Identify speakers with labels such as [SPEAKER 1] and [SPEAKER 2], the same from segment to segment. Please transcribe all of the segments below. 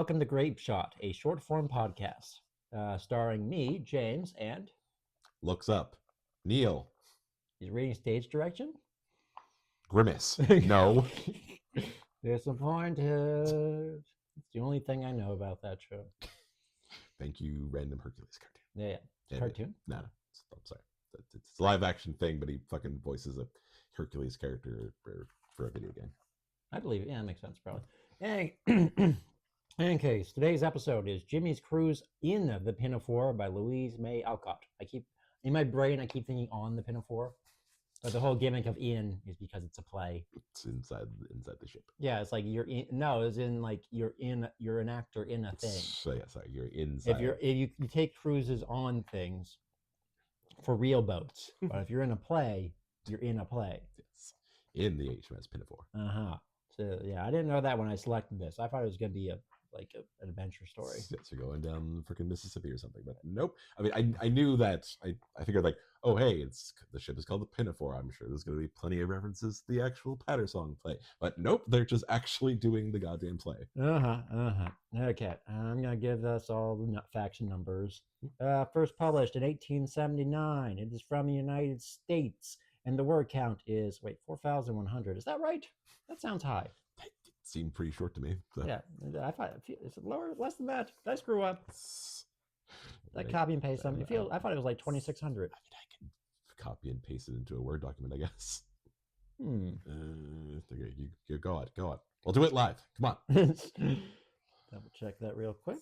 [SPEAKER 1] welcome to Grapeshot, a short-form podcast starring me, James, and
[SPEAKER 2] Looks up. Neil.
[SPEAKER 1] he's reading stage direction.
[SPEAKER 2] Grimace. No.
[SPEAKER 1] Disappointed. It's the only thing I know about that show.
[SPEAKER 2] Thank you, random Hercules cartoon.
[SPEAKER 1] Yeah. Cartoon?
[SPEAKER 2] No. I'm sorry. It's a live action thing, but he fucking voices a Hercules character for a video game.
[SPEAKER 1] I believe it. Yeah, that makes sense, probably. In case, today's episode is Jimmy's Cruise in the Pinafore by Louisa May Alcott. In my brain, I keep thinking on the Pinafore, but the whole gimmick of in is because it's a play.
[SPEAKER 2] It's inside the ship.
[SPEAKER 1] Yeah, it's like you're in. No, it's in like you're an actor in a thing.
[SPEAKER 2] So yeah, sorry, you're inside.
[SPEAKER 1] If you take cruises on things for real boats, but if you're in a play, you're in a play.
[SPEAKER 2] Yes. In the HMS Pinafore.
[SPEAKER 1] So yeah, I didn't know that when I selected this. I thought it was going to be an adventure story.
[SPEAKER 2] Yes, you're going down freaking Mississippi or something, but nope. I mean, I knew that. I figured like, oh hey, the ship is called the Pinafore. I'm sure there's going to be plenty of references to the actual Pattersong play, but nope, they're just actually doing the goddamn play.
[SPEAKER 1] Okay, I'm gonna give us all the facts and numbers. First published in 1879. It is from the United States, and the word count is 4,100. Is that right? That sounds high.
[SPEAKER 2] Seemed pretty short to me. So.
[SPEAKER 1] Yeah, I thought it's lower, less than that. Did I screw up? That copy and paste something. I thought it was like 2,600.
[SPEAKER 2] I mean, I can copy and paste it into a Word document, I guess. Okay, you go on. We'll do it live. Come on.
[SPEAKER 1] Double check that real quick.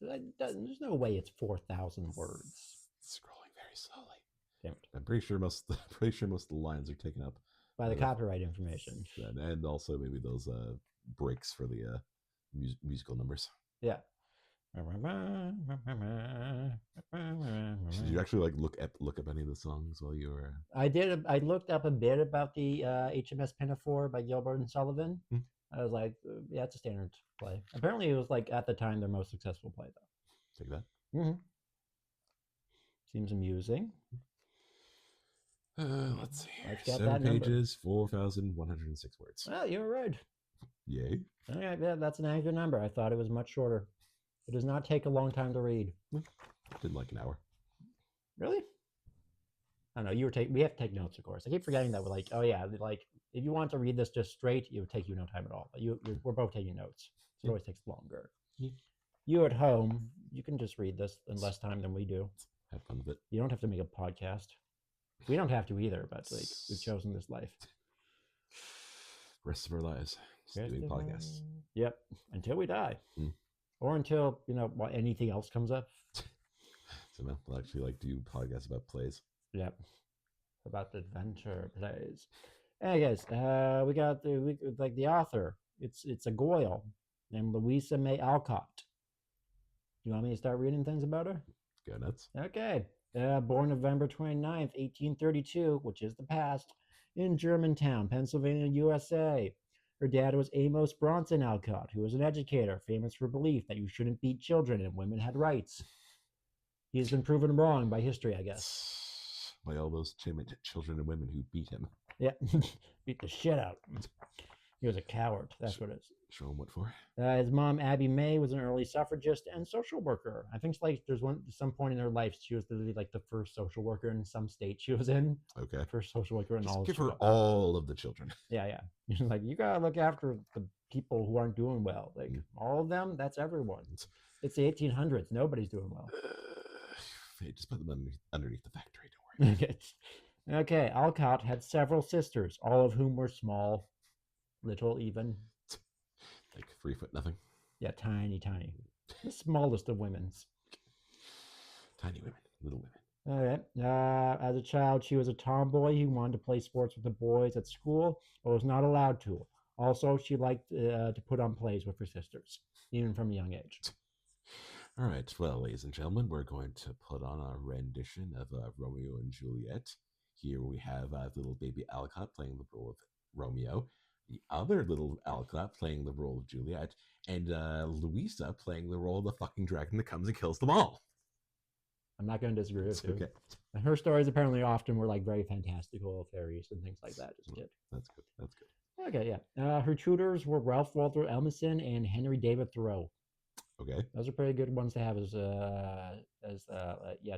[SPEAKER 1] There's no way it's 4,000 words.
[SPEAKER 2] Scrolling very slowly.
[SPEAKER 1] Damn it.
[SPEAKER 2] I'm pretty sure most of the lines are taken up
[SPEAKER 1] by the copyright information,
[SPEAKER 2] and also maybe those breaks for the musical numbers.
[SPEAKER 1] Yeah.
[SPEAKER 2] Did you actually look up any of the songs while you were?
[SPEAKER 1] I did. I looked up a bit about the HMS Pinafore by Gilbert and Sullivan. I was like, yeah, it's a standard play. Apparently, it was at the time their most successful play, though.
[SPEAKER 2] Take that.
[SPEAKER 1] Seems amusing.
[SPEAKER 2] Let's see. 7 pages, 4,106 words.
[SPEAKER 1] Well, you were right.
[SPEAKER 2] Yay.
[SPEAKER 1] All right, yeah, that's an accurate number. I thought it was much shorter. It does not take a long time to read.
[SPEAKER 2] Didn't like an hour.
[SPEAKER 1] Really? I don't know. We have to take notes, of course. I keep forgetting that we're if you want to read this just straight, it would take you no time at all. But we're both taking notes. So it always takes longer. You at home, you can just read this in less time than we do.
[SPEAKER 2] Have fun with it.
[SPEAKER 1] You don't have to make a podcast. We don't have to either, but we've chosen this life.
[SPEAKER 2] Rest of our lives doing podcasts.
[SPEAKER 1] Yep, until we die, or until anything else comes up.
[SPEAKER 2] So we'll actually do podcasts about plays.
[SPEAKER 1] Yep, about the adventure plays. Hey guys, we got the author. It's a Goyle named Louisa May Alcott. You want me to start reading things about her?
[SPEAKER 2] Go nuts.
[SPEAKER 1] Okay. Born November 29th, 1832, which is the past, in Germantown, Pennsylvania, USA. Her dad was Amos Bronson Alcott, who was an educator, famous for belief that you shouldn't beat children and women had rights. He has been proven wrong by history, I guess.
[SPEAKER 2] By all those children and women who beat him.
[SPEAKER 1] Yeah, beat the shit out. He was a coward. That's what it is.
[SPEAKER 2] Show him what for.
[SPEAKER 1] His mom, Abby May, was an early suffragist and social worker. I think there's some point in her life she was literally the first social worker in some state she was in.
[SPEAKER 2] Okay.
[SPEAKER 1] First social worker in
[SPEAKER 2] Just
[SPEAKER 1] all.
[SPEAKER 2] Give her all of the children.
[SPEAKER 1] Yeah. You gotta look after the people who aren't doing well. All of them. That's everyone. It's the 1800s. Nobody's doing well.
[SPEAKER 2] Hey, just put them underneath the factory. Don't worry.
[SPEAKER 1] Okay. Alcott had several sisters, all of whom were small. Little even.
[SPEAKER 2] 3 foot nothing.
[SPEAKER 1] Yeah, tiny. The smallest of women's.
[SPEAKER 2] Tiny women, little women.
[SPEAKER 1] All right. As a child, she was a tomboy who wanted to play sports with the boys at school, but was not allowed to. Also, she liked to put on plays with her sisters, even from a young age.
[SPEAKER 2] All right. Well, ladies and gentlemen, we're going to put on a rendition of Romeo and Juliet. Here we have little baby Alcott playing the role of Romeo. The other little Alcott playing the role of Juliet, and Louisa playing the role of the fucking dragon that comes and kills them all.
[SPEAKER 1] I'm not going to disagree with you.
[SPEAKER 2] Okay.
[SPEAKER 1] Her stories apparently often were very fantastical fairies and things like that. Just kid.
[SPEAKER 2] That's good.
[SPEAKER 1] Okay, yeah. Her tutors were Ralph Waldo Emerson and Henry David Thoreau.
[SPEAKER 2] Okay.
[SPEAKER 1] Those are pretty good ones to have as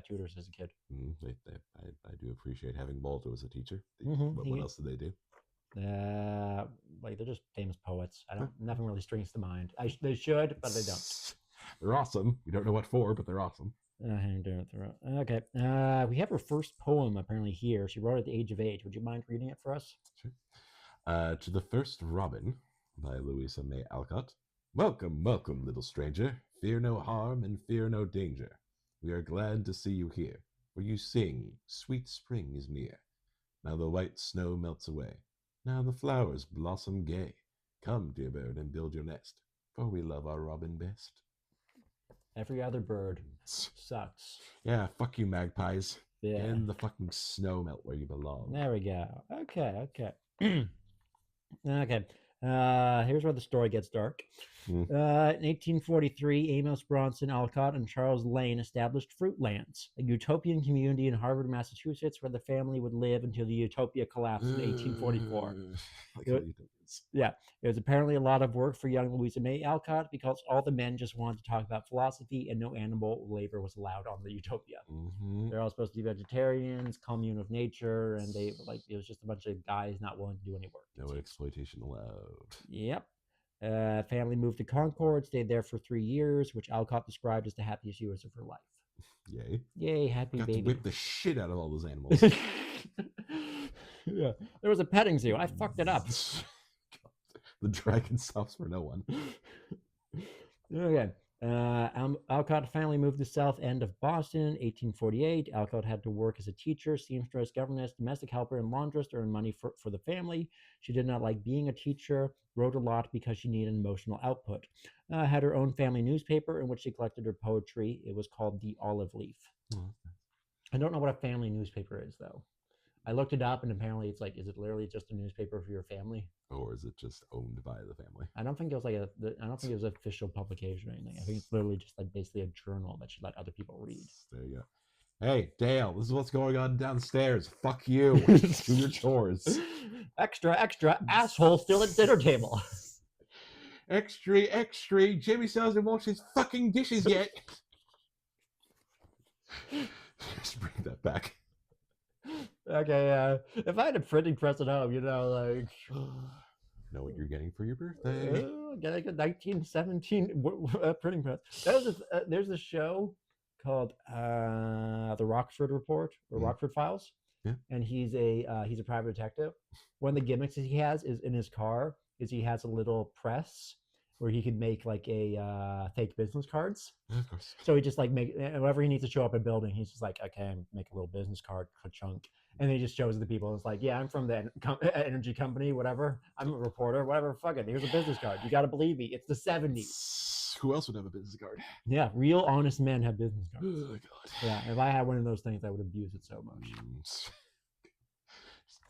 [SPEAKER 1] tutors as a kid.
[SPEAKER 2] I do appreciate having Waldo as a teacher.
[SPEAKER 1] Mm-hmm.
[SPEAKER 2] What else did they do?
[SPEAKER 1] Like they're just famous poets. Nothing really strings to mind. They should, but they don't.
[SPEAKER 2] They're awesome. We don't know what for, but they're awesome.
[SPEAKER 1] Okay. We have her first poem apparently here. She wrote it at the age of 8. Would you mind reading it for us?
[SPEAKER 2] Sure. To the First Robin by Louisa May Alcott. Welcome, welcome, little stranger. Fear no harm and fear no danger. We are glad to see you here, for you sing, sweet spring is near. Now the white snow melts away. Now the flowers blossom gay. Come, dear bird, and build your nest, for we love our robin best.
[SPEAKER 1] Every other bird sucks.
[SPEAKER 2] Yeah, fuck you, magpies.
[SPEAKER 1] Yeah.
[SPEAKER 2] And the fucking snow melt where you belong.
[SPEAKER 1] There we go. Okay. Okay. Here's where the story gets dark. In 1843, Amos Bronson Alcott and Charles Lane established Fruitlands, a utopian community in Harvard, Massachusetts, where the family would live until the utopia collapsed in 1844. It was apparently a lot of work for young Louisa May Alcott because all the men just wanted to talk about philosophy and no animal labor was allowed on the utopia.
[SPEAKER 2] Mm-hmm.
[SPEAKER 1] They're all supposed to be vegetarians, commune with nature, and it was just a bunch of guys not willing to do any work.
[SPEAKER 2] No exploitation allowed.
[SPEAKER 1] Yep. Family moved to Concord, stayed there for 3 years, which Alcott described as the happiest years of her life.
[SPEAKER 2] Yay,
[SPEAKER 1] happy
[SPEAKER 2] got
[SPEAKER 1] baby.
[SPEAKER 2] to whip the shit out of all those animals.
[SPEAKER 1] Yeah, there was a petting zoo. I fucked it up.
[SPEAKER 2] The dragon stops for no one.
[SPEAKER 1] Okay. Alcott family moved to South End of Boston in 1848. Alcott had to work as a teacher, seamstress, governess, domestic helper, and laundress to earn money for the family. She did not like being a teacher, wrote a lot because she needed emotional output. Had her own family newspaper in which she collected her poetry. It was called The Olive Leaf. I don't know what a family newspaper is, though. I looked it up, and apparently it's like, is it literally just a newspaper for your family?
[SPEAKER 2] Or is it just owned by the family?
[SPEAKER 1] I don't think it was I don't think it was an official publication or anything. I think it's literally just like basically a journal that you let other people read.
[SPEAKER 2] There you go. Hey, Dale, this is what's going on downstairs. Fuck you. Do your chores.
[SPEAKER 1] Extra, asshole still at dinner table.
[SPEAKER 2] Extra, Jimmy still hasn't washed his fucking dishes yet. Just bring that back.
[SPEAKER 1] Okay, if I had a printing press at home, know
[SPEAKER 2] what you're getting for your birthday.
[SPEAKER 1] Getting a 1917 printing press. There's a show called The Rockford Report or Rockford Files.
[SPEAKER 2] Yeah.
[SPEAKER 1] And he's a private detective. One of the gimmicks he has is in his car is he has a little press where he could make like a fake business cards.
[SPEAKER 2] Of course.
[SPEAKER 1] So he just like whenever he needs to show up in a building, he's just like, okay, make a little business card, chunk. And then he just shows the people. It's like, yeah, I'm from the energy company, whatever. I'm a reporter, whatever. Fuck it. Here's a business card. You got to believe me. It's the 70s.
[SPEAKER 2] Who else would have a business card?
[SPEAKER 1] Yeah, real honest men have business cards.
[SPEAKER 2] Oh, my God.
[SPEAKER 1] Yeah, if I had one of those things, I would abuse it so much.
[SPEAKER 2] Just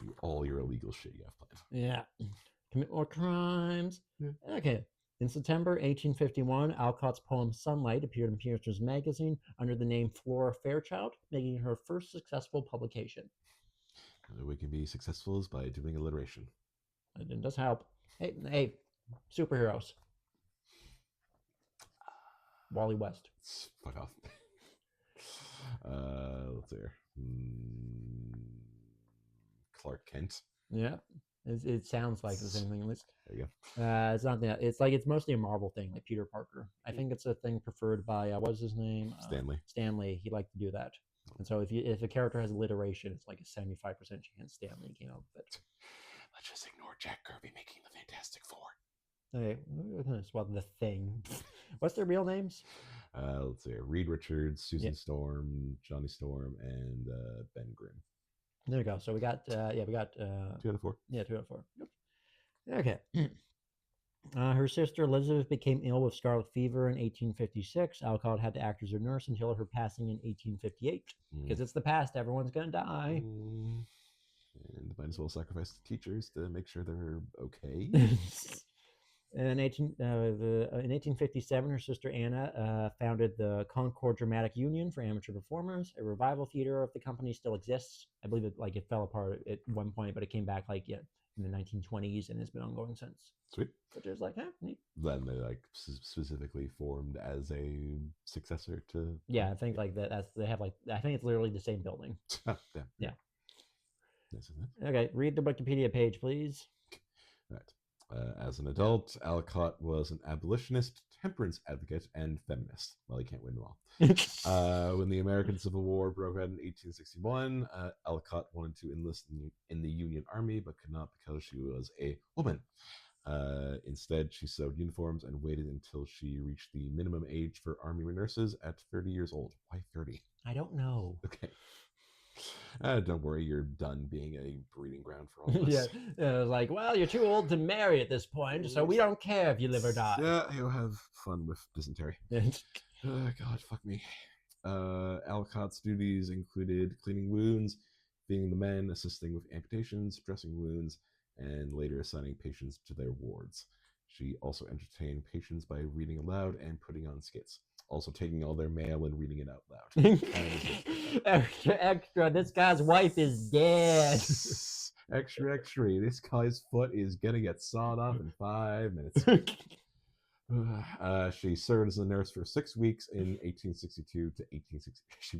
[SPEAKER 2] do all your illegal shit you have planned.
[SPEAKER 1] Yeah. Commit more crimes.
[SPEAKER 2] Yeah.
[SPEAKER 1] Okay. In September 1851, Alcott's poem Sunlight appeared in Pierce's magazine under the name Flora Fairchild, making her first successful publication.
[SPEAKER 2] Another way can be successful is by doing alliteration.
[SPEAKER 1] It does help. Hey, superheroes. Wally West.
[SPEAKER 2] Fuck off. Let's see here. Clark Kent.
[SPEAKER 1] Yeah. It sounds like the same thing. At least.
[SPEAKER 2] There you go.
[SPEAKER 1] It's not that. It's mostly a Marvel thing, like Peter Parker. I think it's a thing preferred by what was his name?
[SPEAKER 2] Stanley.
[SPEAKER 1] He liked to do that. And so if a character has alliteration, it's like a 75% chance Stanley came up with it.
[SPEAKER 2] Let's just ignore Jack Kirby making the Fantastic Four.
[SPEAKER 1] Okay, well, the Thing. What's their real names?
[SPEAKER 2] Let's see. Reed Richards, Susan Storm, Johnny Storm, and Ben Grimm.
[SPEAKER 1] There we go. So we got 2
[SPEAKER 2] out of 4.
[SPEAKER 1] Yeah, 2 out of 4. Yep. Okay. Her sister Elizabeth became ill with scarlet fever in 1856. Alcott had to act as her nurse until her passing in 1858. Because it's the past, everyone's gonna die.
[SPEAKER 2] And might as well sacrifice the teachers to make sure they're okay.
[SPEAKER 1] In 1857, her sister Anna founded the Concord Dramatic Union for amateur performers. A revival theater of the company still exists. I believe it fell apart at one point, but it came back in the 1920s and has been ongoing since.
[SPEAKER 2] Sweet.
[SPEAKER 1] Which is neat.
[SPEAKER 2] Then they specifically formed as a successor to.
[SPEAKER 1] Yeah, I think they have I think it's literally the same building. Yeah. Okay, read the Wikipedia page, please.
[SPEAKER 2] Right. As an adult, Alcott was an abolitionist, temperance advocate, and feminist. Well, he can't win them all. When the American Civil War broke out in 1861, Alcott wanted to enlist in the Union Army, but could not because she was a woman. Instead, she sewed uniforms and waited until she reached the minimum age for Army nurses at 30 years old. Why 30?
[SPEAKER 1] I don't know.
[SPEAKER 2] Okay. Don't worry, you're done being a breeding ground for all of us.
[SPEAKER 1] Yeah, it was well, you're too old to marry at this point, so we don't care if you live or die.
[SPEAKER 2] Yeah, you'll have fun with dysentery. God, fuck me. Alcott's duties included cleaning wounds, feeding the men, assisting with amputations, dressing wounds, and later assigning patients to their wards. She also entertained patients by reading aloud and putting on skits. Also taking all their mail and reading it out loud.
[SPEAKER 1] Extra, this guy's wife is dead.
[SPEAKER 2] Extra, this guy's foot is gonna get sawed off in 5 minutes. She served as a nurse for 6 weeks in 1862 to 1860. She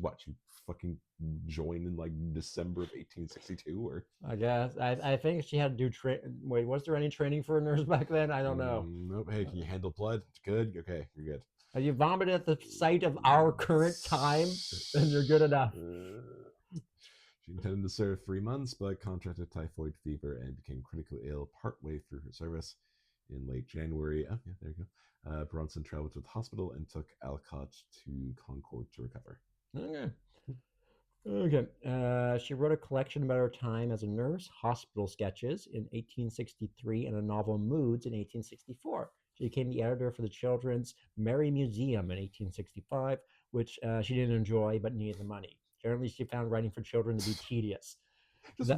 [SPEAKER 2] fucking joined in December of 1862, or
[SPEAKER 1] I guess I think she had to do Wait, was there any training for a nurse back then? I don't know.
[SPEAKER 2] Nope. Hey, can you handle blood? Good. Okay, you're good.
[SPEAKER 1] Have you vomited at the site of our current time? Then you're good enough.
[SPEAKER 2] She intended to serve 3 months, but contracted typhoid fever and became critically ill partway through her service. In late January, there you go. Bronson traveled to the hospital and took Alcott to Concord to recover.
[SPEAKER 1] Okay. She wrote a collection about her time as a nurse, Hospital Sketches, in 1863, and a novel, Moods, in 1864. She became the editor for the Children's Merry Museum in 1865, which she didn't enjoy but needed the money. Generally, she found writing for children to be tedious.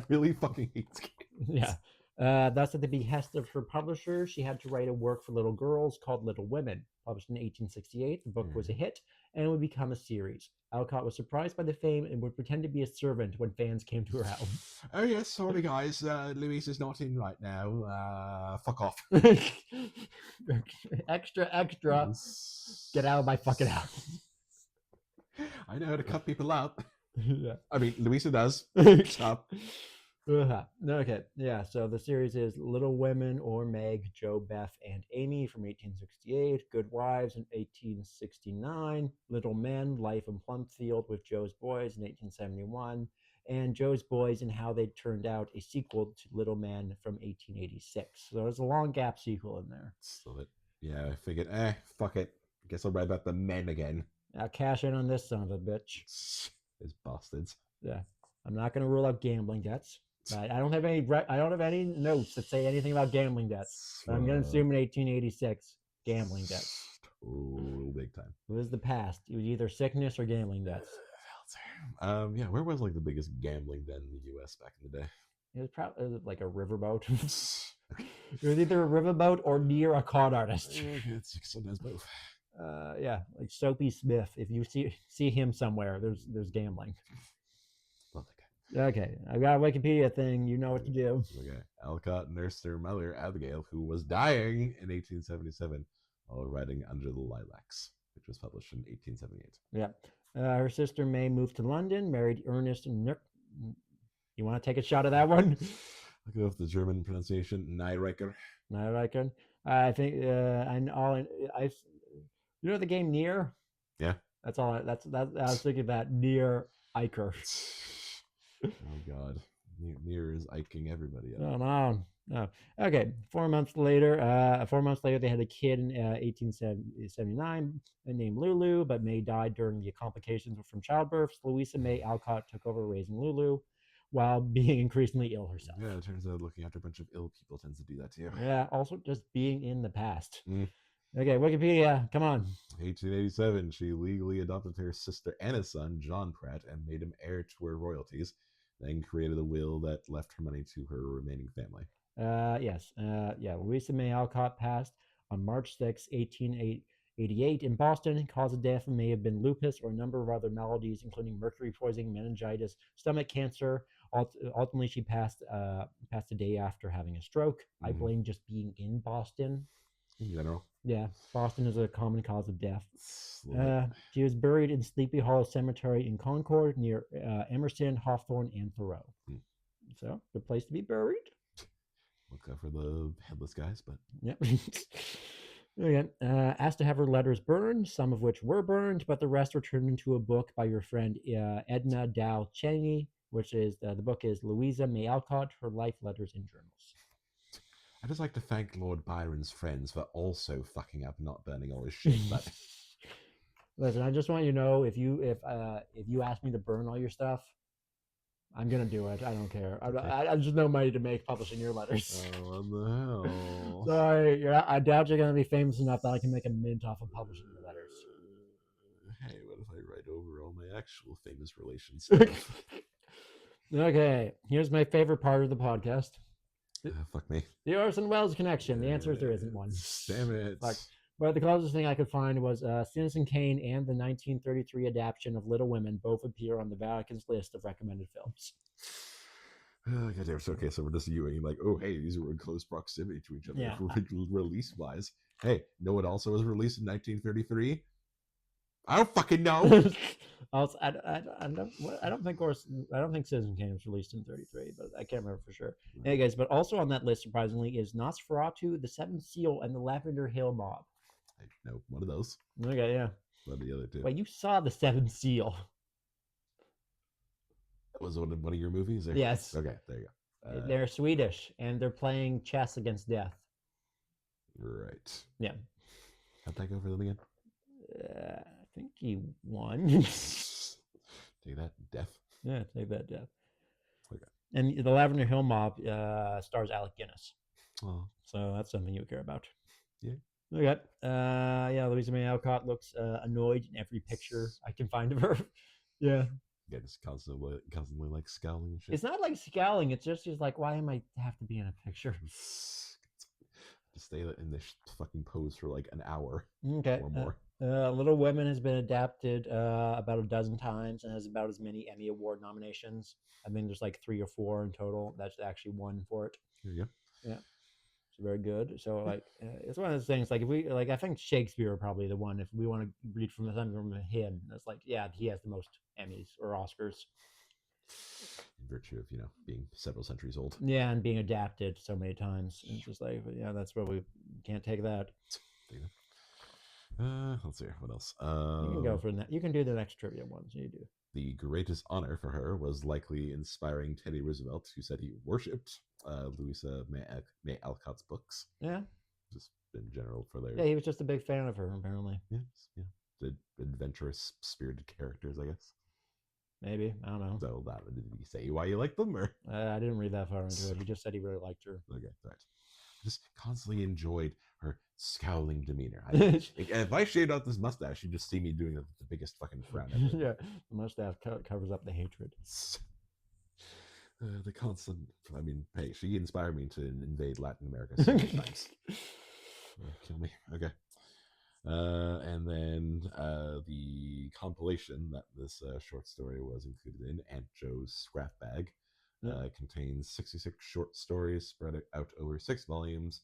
[SPEAKER 2] Really fucking hates kids.
[SPEAKER 1] Yeah. Thus, at the behest of her publisher, she had to write a work for little girls called Little Women. Published in 1868, the book was a hit and would become a series. Alcott was surprised by the fame and would pretend to be a servant when fans came to her house.
[SPEAKER 2] Oh yes, sorry guys, Louisa's not in right now. Fuck off.
[SPEAKER 1] Extra. Get out of my fucking house.
[SPEAKER 2] I know how to cut people out.
[SPEAKER 1] Yeah.
[SPEAKER 2] I mean, Louisa does. Stop.
[SPEAKER 1] Okay, yeah, so the series is Little Women, or Meg, Jo, Beth, and Amy from 1868, Good Wives in 1869, Little Men, Life in Plumfield with Jo's Boys in 1871, and Jo's Boys and How They Turned Out, a sequel to Little Men from 1886. So there's a long gap sequel in there.
[SPEAKER 2] Yeah, I figured, fuck it. Guess I'll write about the men again.
[SPEAKER 1] I'll cash in on this son of a bitch.
[SPEAKER 2] These bastards.
[SPEAKER 1] Yeah, I'm not going to rule out gambling debts. Right. I don't have any notes that say anything about gambling debts. But I'm going to assume in 1886, gambling debts.
[SPEAKER 2] Oh, big time.
[SPEAKER 1] It was the past. It was either sickness or gambling debts.
[SPEAKER 2] Yeah, where was the biggest gambling den in the U.S. back in the day?
[SPEAKER 1] It was probably like a riverboat. It was either a riverboat or near a con artist.
[SPEAKER 2] It's sometimes both.
[SPEAKER 1] Yeah, like Soapy Smith. If you see him somewhere, there's gambling.
[SPEAKER 2] Love that guy.
[SPEAKER 1] Okay, I've got a Wikipedia thing. You know what to do.
[SPEAKER 2] Okay. Alcott nursed her mother, Abigail, who was dying in 1877 while writing Under the Lilacs, which was published in 1878.
[SPEAKER 1] Yeah. Her sister May moved to London, married Ernest Nick. You want to take a shot at that one?
[SPEAKER 2] I'll go with the German pronunciation, Neireicher.
[SPEAKER 1] Neireicher. I think you know the game Nier?
[SPEAKER 2] Yeah.
[SPEAKER 1] That's all. I was thinking that Nier Eicher.
[SPEAKER 2] Oh God, Nier is iking everybody up.
[SPEAKER 1] No. Okay. 4 months later, they had a kid in 1879 named Lulu, but May died during the complications from childbirth. Louisa May Alcott took over raising Lulu while being increasingly ill herself.
[SPEAKER 2] Yeah, it turns out looking after a bunch of ill people tends to do that too.
[SPEAKER 1] Yeah, also just being in the past. Okay, Wikipedia, come on.
[SPEAKER 2] 1887, she legally adopted her sister Anna's son, John Pratt, and made him heir to her royalties, then created a will that left her money to her remaining family.
[SPEAKER 1] Yes. Louisa May Alcott passed on March 6, 1888 in Boston. Cause of death may have been lupus or a number of other maladies, including mercury poisoning, meningitis, stomach cancer. Ultimately, she passed a day after having a stroke. I blame just being in Boston.
[SPEAKER 2] In general.
[SPEAKER 1] Yeah, Boston is a common cause of death.
[SPEAKER 2] It's a little bit.
[SPEAKER 1] She was buried in Sleepy Hollow Cemetery in Concord near Emerson, Hawthorne, and Thoreau. So, good place to be buried.
[SPEAKER 2] Look out for the headless guys, but
[SPEAKER 1] Yep. Again, asked to have her letters burned, some of which were burned, but the rest were turned into a book by your friend Edna Dow Cheney, which is the book is Louisa May Alcott, Her Life, Letters, and Journals.
[SPEAKER 2] I just like to thank Lord Byron's friends for also fucking up not burning all his shit. But
[SPEAKER 1] listen, I just want you to know if you ask me to burn all your stuff, I'm gonna do it. I don't care. I just no money to make publishing your letters.
[SPEAKER 2] Oh, what the hell?
[SPEAKER 1] Sorry, I doubt you're gonna be famous enough that I can make a mint off of publishing your letters.
[SPEAKER 2] Hey, what if I write over all my actual famous relations stuff?
[SPEAKER 1] Okay, here's my favorite part of the podcast.
[SPEAKER 2] Fuck me.
[SPEAKER 1] The Orson Welles connection. The answer is there isn't one.
[SPEAKER 2] Damn it.
[SPEAKER 1] But the closest thing I could find was Citizen Kane and the 1933 adaptation of Little Women both appear on the Vatican's list of recommended films.
[SPEAKER 2] Goddamn. So, okay, so we're just viewing like, oh, hey, these are in close proximity to each other.
[SPEAKER 1] Yeah.
[SPEAKER 2] Release-wise. Hey, know what also was released in 1933? I don't fucking know.
[SPEAKER 1] Also, I don't think Citizen Kane was released in 33, but I can't remember for sure. Hey guys, but also on that list, surprisingly, is Nosferatu, The Seventh Seal, and The Lavender Hill Mob.
[SPEAKER 2] I know one of those.
[SPEAKER 1] Okay, yeah.
[SPEAKER 2] What the other two?
[SPEAKER 1] Wait, you saw The Seventh Seal?
[SPEAKER 2] Was it one of your movies? Or?
[SPEAKER 1] Yes.
[SPEAKER 2] Okay, there you go.
[SPEAKER 1] They're Swedish, and they're playing chess against death.
[SPEAKER 2] Right.
[SPEAKER 1] Yeah.
[SPEAKER 2] How'd that go for them again?
[SPEAKER 1] I think he won.
[SPEAKER 2] Take that, death.
[SPEAKER 1] Yeah, take that, death.
[SPEAKER 2] Okay.
[SPEAKER 1] And The Lavender Hill Mob stars Alec Guinness.
[SPEAKER 2] Oh.
[SPEAKER 1] So that's something you care about.
[SPEAKER 2] Yeah.
[SPEAKER 1] Okay. Yeah, Louisa May Alcott looks annoyed in every picture I can find of her. Yeah.
[SPEAKER 2] Yeah, just constantly like scowling and shit.
[SPEAKER 1] It's not like scowling. It's just she's like, why am I have to be in a picture?
[SPEAKER 2] Just stay in this fucking pose for like an hour.
[SPEAKER 1] Okay.
[SPEAKER 2] Or more.
[SPEAKER 1] Little Women has been adapted about a dozen times and has about as many Emmy Award nominations. I mean, there's like 3 or 4 in total. That's actually won for it.
[SPEAKER 2] There you go.
[SPEAKER 1] Yeah. It's very good. So like, it's one of those things. Like if we I think Shakespeare probably the one. If we want to read from something from him, it's like, yeah, he has the most Emmys or Oscars.
[SPEAKER 2] In virtue of being several centuries old.
[SPEAKER 1] Yeah, and being adapted so many times. It's just like, yeah, that's what we can't take that.
[SPEAKER 2] Let's see what else.
[SPEAKER 1] You can go for that. You can do the next trivia ones. You do.
[SPEAKER 2] The greatest honor for her was likely inspiring Teddy Roosevelt, who said he worshipped Louisa May Alcott's books.
[SPEAKER 1] Yeah.
[SPEAKER 2] Just in general for their.
[SPEAKER 1] Yeah, he was just a big fan of her, apparently.
[SPEAKER 2] Yes, yeah. The adventurous, spirited characters, I guess.
[SPEAKER 1] Maybe. I don't know.
[SPEAKER 2] So did he say why you like them, or?
[SPEAKER 1] I didn't read that far into it. He just said he really liked her.
[SPEAKER 2] Okay, right. Just constantly enjoyed her scowling demeanor. If I shaved out this mustache, you'd just see me doing the biggest fucking frown ever.
[SPEAKER 1] Yeah, the mustache covers up the hatred.
[SPEAKER 2] The constant. I mean, hey, she inspired me to invade Latin America so many times. Kill me. Okay. And then the compilation that this short story was included in, Aunt Joe's Scrap Bag, contains 66 short stories spread out over 6 volumes,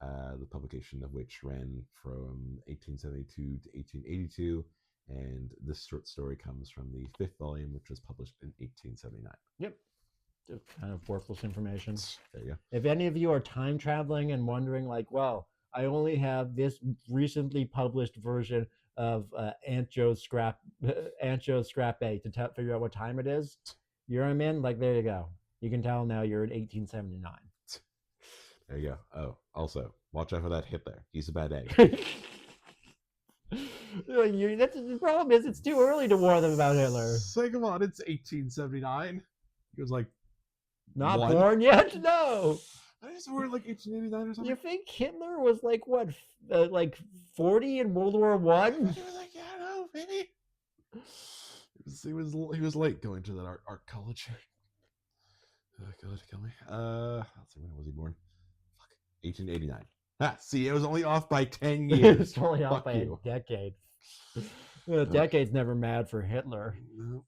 [SPEAKER 2] the publication of which ran from 1872 to 1882, and this short story comes from the 5th volume, which was published in 1879.
[SPEAKER 1] Yep. Just kind of worthless information.
[SPEAKER 2] There you go.
[SPEAKER 1] If any of you are time traveling and wondering, like, well, I only have this recently published version of Aunt Joe's Scrap Bag to figure out what time it is, I'm in. Like, there you go. You can tell now you're in 1879.
[SPEAKER 2] There you go. Oh, also, watch out for that Hitler. He's a bad egg.
[SPEAKER 1] The problem is it's too early to warn them about Hitler.
[SPEAKER 2] Say, come on, it's 1879. He was like
[SPEAKER 1] not born yet. No.
[SPEAKER 2] I just were like 1889 or something.
[SPEAKER 1] You think Hitler was like what, like 40 in World War I?
[SPEAKER 2] He was like, yeah, I know, maybe. He was late going to that art college. Oh, God, kill me. Let's see, when was he born? Fuck, 1889. See, it was only off by 10
[SPEAKER 1] It's
[SPEAKER 2] years.
[SPEAKER 1] only off
[SPEAKER 2] Fuck
[SPEAKER 1] by
[SPEAKER 2] you.
[SPEAKER 1] a decade. A decade's never mad for Hitler.
[SPEAKER 2] No.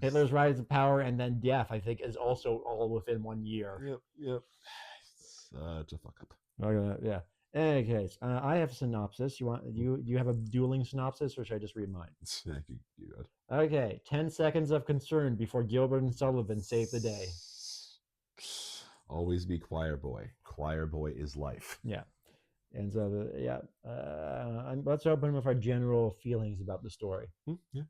[SPEAKER 1] Hitler's rise to power and then death, I think, is also all within 1 year.
[SPEAKER 2] Yep. Such a fuck up.
[SPEAKER 1] Yeah. In any case, I have a synopsis. You have a dueling synopsis, or should I just read mine?
[SPEAKER 2] You got.
[SPEAKER 1] Okay, 10 seconds of concern before Gilbert and Sullivan save the day.
[SPEAKER 2] Always be choir boy. Choir boy is life.
[SPEAKER 1] Yeah. And so, let's open with our general feelings about the story.
[SPEAKER 2] Yeah.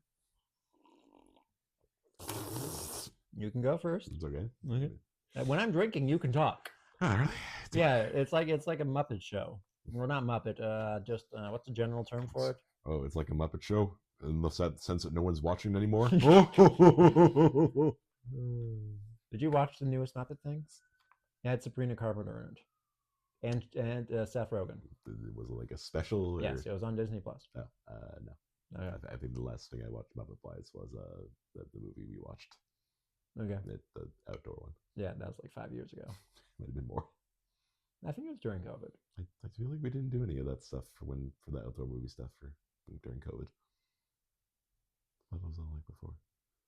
[SPEAKER 1] You can go first.
[SPEAKER 2] It's okay.
[SPEAKER 1] When I'm drinking, you can talk.
[SPEAKER 2] Oh, really?
[SPEAKER 1] Yeah, it's like a Muppet show. Well, not Muppet. Just what's the general term for it?
[SPEAKER 2] Oh, it's like a Muppet show in the sense that no one's watching anymore.
[SPEAKER 1] Did you watch the newest Muppet things? It had Sabrina Carpenter in it, and Seth Rogen.
[SPEAKER 2] Was it like a special? Or...
[SPEAKER 1] Yes, it was on Disney Plus.
[SPEAKER 2] No, no. Okay. I think the last thing I watched Muppet Wise was the movie we watched.
[SPEAKER 1] Okay.
[SPEAKER 2] The outdoor one.
[SPEAKER 1] Yeah, that was like 5 years ago.
[SPEAKER 2] Might have been more.
[SPEAKER 1] I think it was during COVID.
[SPEAKER 2] I feel like we didn't do any of that stuff for the outdoor movie stuff during COVID. What was that like before?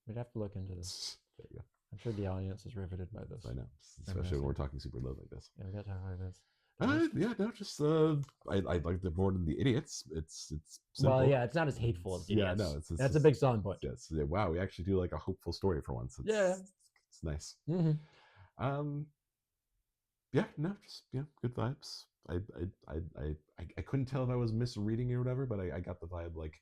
[SPEAKER 1] We'd have to look into this.
[SPEAKER 2] There you go.
[SPEAKER 1] I'm sure the audience is riveted by this.
[SPEAKER 2] I know, especially when we're talking super low like this.
[SPEAKER 1] Yeah, we gotta talk like this.
[SPEAKER 2] Just I liked it more than the idiots. It's simple.
[SPEAKER 1] Well, yeah, it's not as hateful as idiots.
[SPEAKER 2] Yeah, no,
[SPEAKER 1] that's a big selling point.
[SPEAKER 2] Yes, wow, we actually do like a hopeful story for once. It's nice.
[SPEAKER 1] Mm-hmm.
[SPEAKER 2] Good vibes. I couldn't tell if I was misreading it or whatever, but I got the vibe like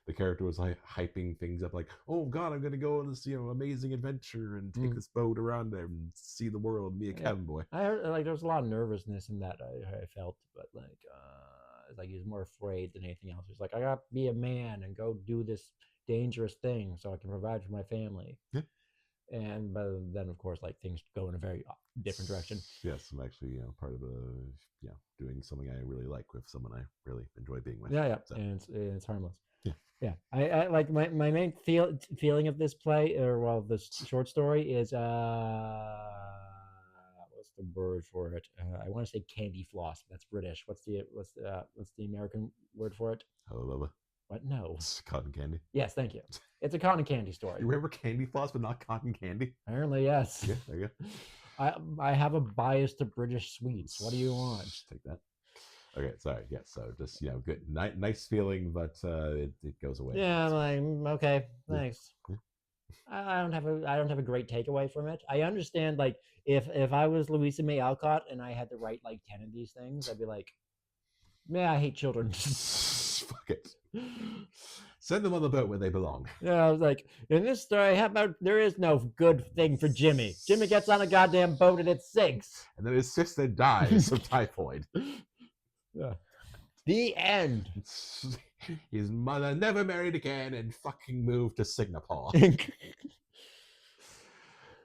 [SPEAKER 2] the character was like hyping things up, like, oh god, I'm gonna go on this amazing adventure and take this boat around there and see the world and be a cabin boy.
[SPEAKER 1] I heard like there was a lot of nervousness in that I felt, but it's like he was more afraid than anything else. He's like, I gotta be a man and go do this dangerous thing so I can provide for my family.
[SPEAKER 2] Yeah.
[SPEAKER 1] And but then of course like things go in a very different direction.
[SPEAKER 2] Yes, I'm actually part of doing something I really like with someone I really enjoy being with.
[SPEAKER 1] Yeah, so. And it's harmless.
[SPEAKER 2] Yeah.
[SPEAKER 1] I like my main feeling of this play, or this short story is what's the word for it? I want to say candy floss. That's British. What's the American word for it?
[SPEAKER 2] Hello.
[SPEAKER 1] What? No.
[SPEAKER 2] It's cotton candy.
[SPEAKER 1] Yes, thank you. It's a cotton candy story.
[SPEAKER 2] You remember candy floss, but not cotton candy?
[SPEAKER 1] Apparently, yes.
[SPEAKER 2] Yeah, there you go.
[SPEAKER 1] I have a bias to British sweets. What do you want?
[SPEAKER 2] Just take that. Okay, sorry. Yeah, so just good, nice feeling, but it goes away.
[SPEAKER 1] Yeah, I'm like, okay, thanks. Yeah. I don't have a great takeaway from it. I understand, like, if I was Louisa May Alcott and I had to write like 10 of these things, I'd be like, man, I hate children.
[SPEAKER 2] Fuck it. Send them on the boat where they belong.
[SPEAKER 1] Yeah, I was like, in this story, how about there is no good thing for Jimmy. Jimmy gets on a goddamn boat and it sinks.
[SPEAKER 2] And then his sister dies of typhoid.
[SPEAKER 1] Yeah. The end.
[SPEAKER 2] His mother never married again and fucking moved to Singapore. Oh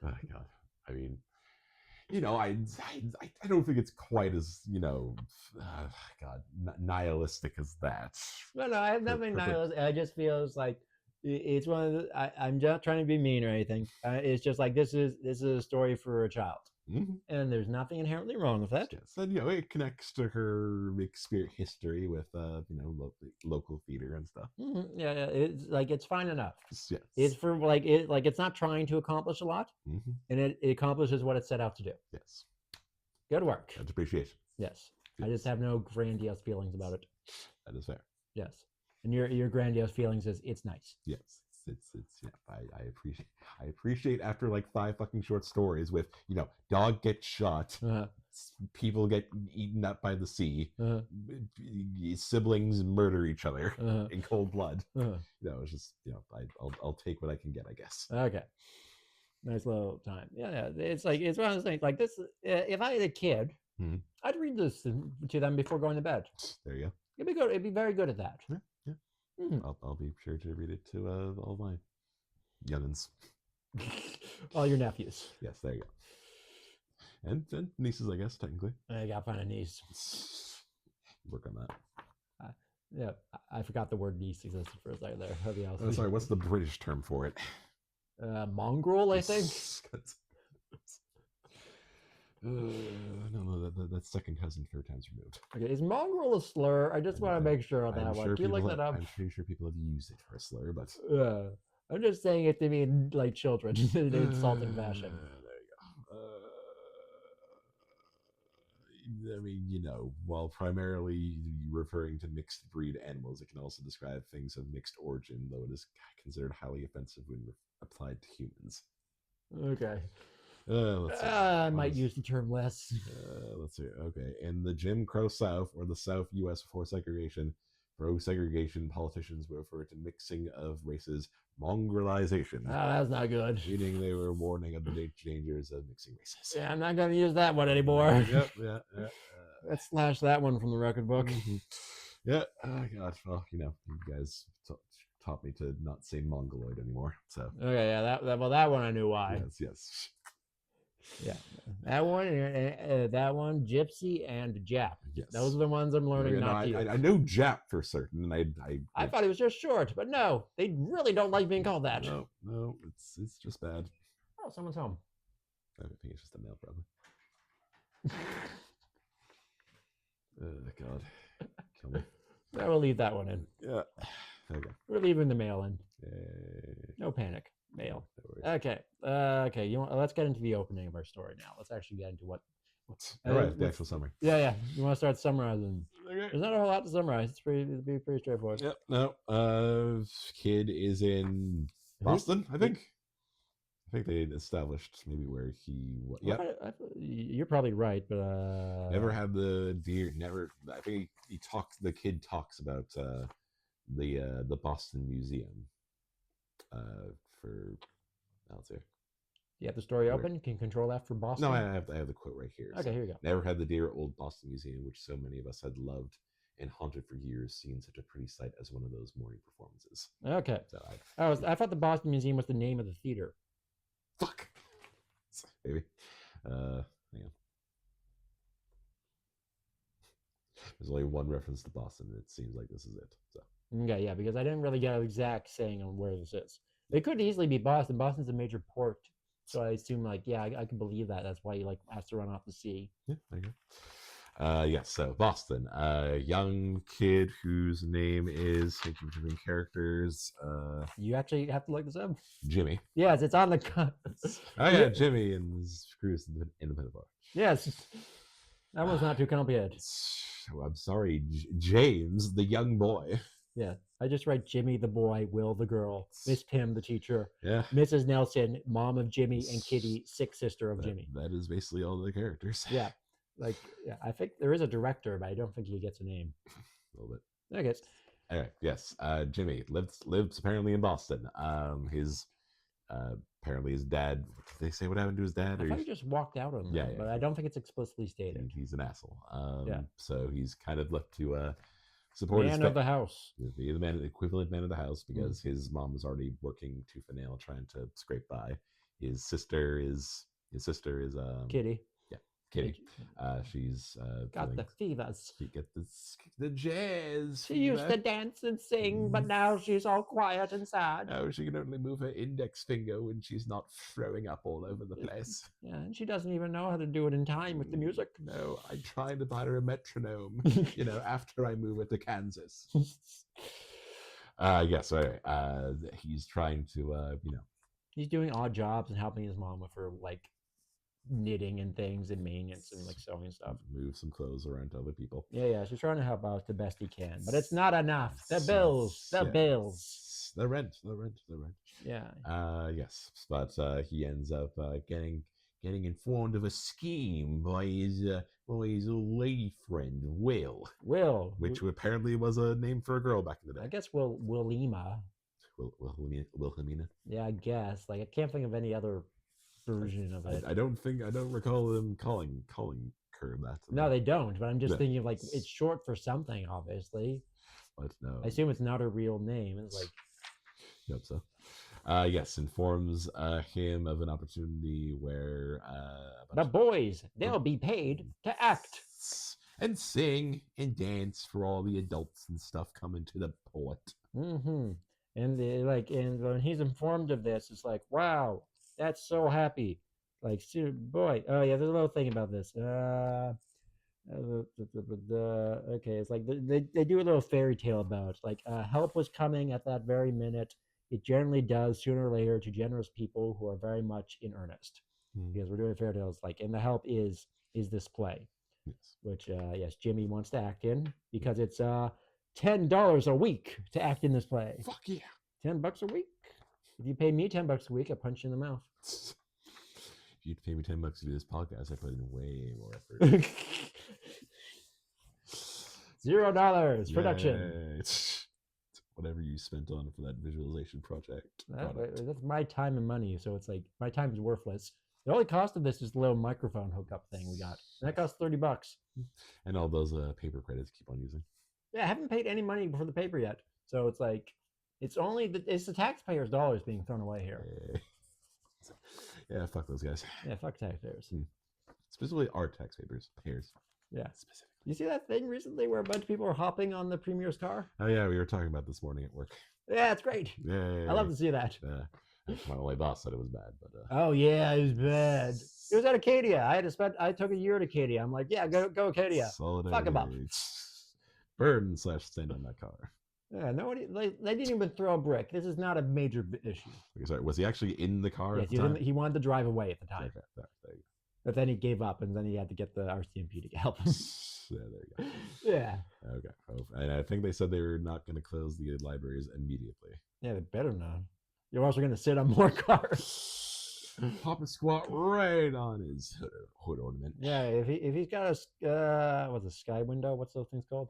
[SPEAKER 2] god. I mean, I don't think it's quite as nihilistic as that.
[SPEAKER 1] No, I have nothing nihilistic. I just feels like it's one of the. I'm not trying to be mean or anything. It's just like this is a story for a child. Mm-hmm. And there's nothing inherently wrong with that.
[SPEAKER 2] Yes, and it connects to her history with local theater and stuff.
[SPEAKER 1] Mm-hmm. Yeah, it's like it's fine enough.
[SPEAKER 2] Yes,
[SPEAKER 1] it's for it's not trying to accomplish a lot, and it accomplishes what it set out to do.
[SPEAKER 2] Yes,
[SPEAKER 1] good work.
[SPEAKER 2] That's appreciation.
[SPEAKER 1] Yes, I just have no grandiose feelings about it.
[SPEAKER 2] That is fair.
[SPEAKER 1] Yes, and your grandiose feelings is it's nice.
[SPEAKER 2] Yes. I appreciate after like 5 fucking short stories with dog gets shot, people get eaten up by the sea, siblings murder each other in cold blood. It's just I'll take what I can get, I guess.
[SPEAKER 1] Okay, nice little time. Yeah. It's one of those things like this. If I had a kid, I'd read this to them before going to bed.
[SPEAKER 2] There you go.
[SPEAKER 1] It'd be good. It'd be very good at that.
[SPEAKER 2] Yeah. I'll be sure to read it to all my youngins.
[SPEAKER 1] All your nephews.
[SPEAKER 2] Yes, there you go. And nieces, I guess, technically.
[SPEAKER 1] I gotta find a niece.
[SPEAKER 2] Work on that.
[SPEAKER 1] Yeah, I forgot the word niece existed for a second there.
[SPEAKER 2] Oh, sorry, what's the British term for it?
[SPEAKER 1] Mongrel, I think.
[SPEAKER 2] No, that's second cousin, third times removed.
[SPEAKER 1] Okay, is mongrel a slur? I just want to make sure on
[SPEAKER 2] I'm
[SPEAKER 1] that one.
[SPEAKER 2] sure
[SPEAKER 1] Can you look
[SPEAKER 2] people.
[SPEAKER 1] that up?
[SPEAKER 2] I'm pretty sure people have used it for a slur, but
[SPEAKER 1] Yeah. I'm just saying it to mean like children in an insulting fashion.
[SPEAKER 2] there you go. I mean, while primarily referring to mixed breed animals, it can also describe things of mixed origin, though it is considered highly offensive when applied to humans.
[SPEAKER 1] Okay.
[SPEAKER 2] Let's see.
[SPEAKER 1] I might use the term less.
[SPEAKER 2] Let's see. Okay. In the Jim Crow South, or the South U.S. before segregation, pro-segregation politicians would refer to mixing of races mongrelization.
[SPEAKER 1] That's not good.
[SPEAKER 2] Meaning they were warning of the dangers of mixing races.
[SPEAKER 1] Yeah, I'm not going to use that one anymore.
[SPEAKER 2] Yep.
[SPEAKER 1] Let's slash that one from the record book.
[SPEAKER 2] Yeah. Oh, God. Well, you guys taught me to not say mongoloid anymore. So.
[SPEAKER 1] Okay, yeah, that one I knew why.
[SPEAKER 2] Yes.
[SPEAKER 1] Yeah, that one, Gypsy and Jap.
[SPEAKER 2] Yes.
[SPEAKER 1] Those are the ones I'm learning not to use.
[SPEAKER 2] I know Jap for certain, and
[SPEAKER 1] I thought it was just short, but no, they really don't like being called that.
[SPEAKER 2] No, it's just bad.
[SPEAKER 1] Oh, someone's home.
[SPEAKER 2] I think it's just a mail, probably. God, kill me.
[SPEAKER 1] I will leave that one in.
[SPEAKER 2] Yeah. Okay.
[SPEAKER 1] We're leaving the mail in. No panic. Mail. Okay. Okay. Let's get into the opening of our story now. Let's actually get into what's
[SPEAKER 2] all right. The actual summary.
[SPEAKER 1] Yeah. You want to start summarizing?
[SPEAKER 2] Okay.
[SPEAKER 1] There's not a whole lot to summarize. It'd be pretty straightforward.
[SPEAKER 2] Yep. No. Kid is in Boston, I think. I think they established maybe where he. Yeah.
[SPEAKER 1] You're probably right, but
[SPEAKER 2] never had the deer. Never. I think he talks. The kid talks about the Boston Museum. For let's see.
[SPEAKER 1] You have the story open. You can control that for Boston.
[SPEAKER 2] No, I have the quote right here.
[SPEAKER 1] Okay, here you go.
[SPEAKER 2] Never had the dear old Boston Museum, which so many of us had loved and haunted for years, seen such a pretty sight as one of those morning performances.
[SPEAKER 1] Okay.
[SPEAKER 2] So
[SPEAKER 1] I thought the Boston Museum was the name of the theater.
[SPEAKER 2] Fuck. Maybe. Hang on. There's only one reference to Boston. It seems like this is it. So.
[SPEAKER 1] Okay, yeah, because I didn't really get an exact saying on where this is. It could easily be Boston. Boston's a major port, so I assume I can believe that. That's why he has to run off the sea.
[SPEAKER 2] Yeah, there you go. Yes, so Boston, a young kid whose name is, thank you for doing characters.
[SPEAKER 1] You actually have to look this up.
[SPEAKER 2] Jimmy.
[SPEAKER 1] Yes, it's on the.
[SPEAKER 2] Oh yeah, Jimmy and his crews in the Pinafore.
[SPEAKER 1] Yes, that one's not too complicated.
[SPEAKER 2] I'm sorry, James, the young boy.
[SPEAKER 1] Yeah, I just write Jimmy the boy, Will the girl, Miss Pim the teacher,
[SPEAKER 2] yeah,
[SPEAKER 1] Mrs. Nelson, mom of Jimmy, and Kitty, sick sister of Jimmy.
[SPEAKER 2] That is basically all the characters.
[SPEAKER 1] Yeah, I think there is a director, but I don't think he gets a name.
[SPEAKER 2] A little bit.
[SPEAKER 1] I guess.
[SPEAKER 2] All right. Yes. Jimmy lives apparently in Boston. Apparently his dad. Did they say what happened to his dad?
[SPEAKER 1] I thought he just walked out on that, but I don't think it's explicitly stated.
[SPEAKER 2] He's an asshole.
[SPEAKER 1] Yeah.
[SPEAKER 2] So he's kind of left to support
[SPEAKER 1] man of the house.
[SPEAKER 2] Be the equivalent man of the house, because his mom was already working tooth and nail trying to scrape by. His sister is
[SPEAKER 1] Kitty.
[SPEAKER 2] Yeah, Kitty. She's
[SPEAKER 1] got the fevers.
[SPEAKER 2] She get the jazz.
[SPEAKER 1] She used to dance and sing, but now she's all quiet and sad.
[SPEAKER 2] Now she can only move her index finger when she's not throwing up all over the place.
[SPEAKER 1] Yeah, and she doesn't even know how to do it in time with the music.
[SPEAKER 2] No, I tried to buy her a metronome, after I move it to Kansas. Yes, he's trying to,
[SPEAKER 1] He's doing odd jobs and helping his mom with her, knitting and things and maintenance and sewing stuff.
[SPEAKER 2] Move some clothes around to other people.
[SPEAKER 1] Yeah, she's trying to help out the best he can, but it's not enough. The bills.
[SPEAKER 2] The rent.
[SPEAKER 1] Yeah.
[SPEAKER 2] Yes, but he ends up getting informed of a scheme by his lady friend Will, which apparently was a name for a girl back in the day.
[SPEAKER 1] I guess Wilhelmina.
[SPEAKER 2] Wilhelmina.
[SPEAKER 1] Yeah, I guess. I can't think of any other version of it.
[SPEAKER 2] I don't recall them calling her that.
[SPEAKER 1] No, they don't. But I'm just thinking it's short for something, obviously.
[SPEAKER 2] But no,
[SPEAKER 1] I assume it's not her real name. It's
[SPEAKER 2] Hope so. Yes, informs him of an opportunity where
[SPEAKER 1] the boys, they'll be paid to act
[SPEAKER 2] and sing and dance for all the adults and stuff coming to the port.
[SPEAKER 1] Mm-hmm. And and when he's informed of this, it's wow, that's so happy. Like, boy. Oh yeah, there's a little thing about this. Okay, it's like they do a little fairy tale about it. Like help was coming at that very minute. It generally does sooner or later to generous people who are very much in earnest, because we're doing fairy tales. Like, and the help is this play,
[SPEAKER 2] Yes.
[SPEAKER 1] which yes, Jimmy wants to act in because it's $10 a week to act in this play.
[SPEAKER 2] Fuck yeah.
[SPEAKER 1] $10 a week. If you pay me $10 a week, I punch you in the mouth.
[SPEAKER 2] If you'd pay me $10 to do this podcast, I put in way more effort.
[SPEAKER 1] $0 production.
[SPEAKER 2] It's whatever you spent on for that visualization project.
[SPEAKER 1] That's my time and money, so it's like my time is worthless. The only cost of this is the little microphone hookup thing we got. And that costs $30.
[SPEAKER 2] And all those paper credits keep on using.
[SPEAKER 1] Yeah, I haven't paid any money for the paper yet, so it's like it's the taxpayers' dollars being thrown away here.
[SPEAKER 2] Yeah, fuck those guys.
[SPEAKER 1] Yeah, fuck taxpayers.
[SPEAKER 2] Specifically our taxpayers.
[SPEAKER 1] Yeah.
[SPEAKER 2] Specifically.
[SPEAKER 1] You see that thing recently where a bunch of people are hopping on the premier's car?
[SPEAKER 2] Oh yeah, we were talking about this morning at work.
[SPEAKER 1] Yeah, it's great.
[SPEAKER 2] Yeah.
[SPEAKER 1] I love to see that.
[SPEAKER 2] My only boss said it was bad, but
[SPEAKER 1] oh yeah, it was bad. It was at Acadia. I took a year at Acadia. I'm like, yeah, go Acadia. Fuck them up.
[SPEAKER 2] Burn / stand on that car.
[SPEAKER 1] Yeah, nobody. They didn't even throw a brick. This is not a major issue.
[SPEAKER 2] Okay, sorry, was he actually in the car?
[SPEAKER 1] Yes, he wanted to drive away at the time.
[SPEAKER 2] Okay, there you go.
[SPEAKER 1] But then he gave up, and then he had to get the RCMP to help him.
[SPEAKER 2] Yeah, there you go.
[SPEAKER 1] Yeah.
[SPEAKER 2] Okay. And I think they said they were not going to close the libraries immediately.
[SPEAKER 1] Yeah, they better not. You're also going to sit on more cars.
[SPEAKER 2] Pop a squat right on his hood ornament.
[SPEAKER 1] Yeah, if he's got a what's a sky window? What's those things called?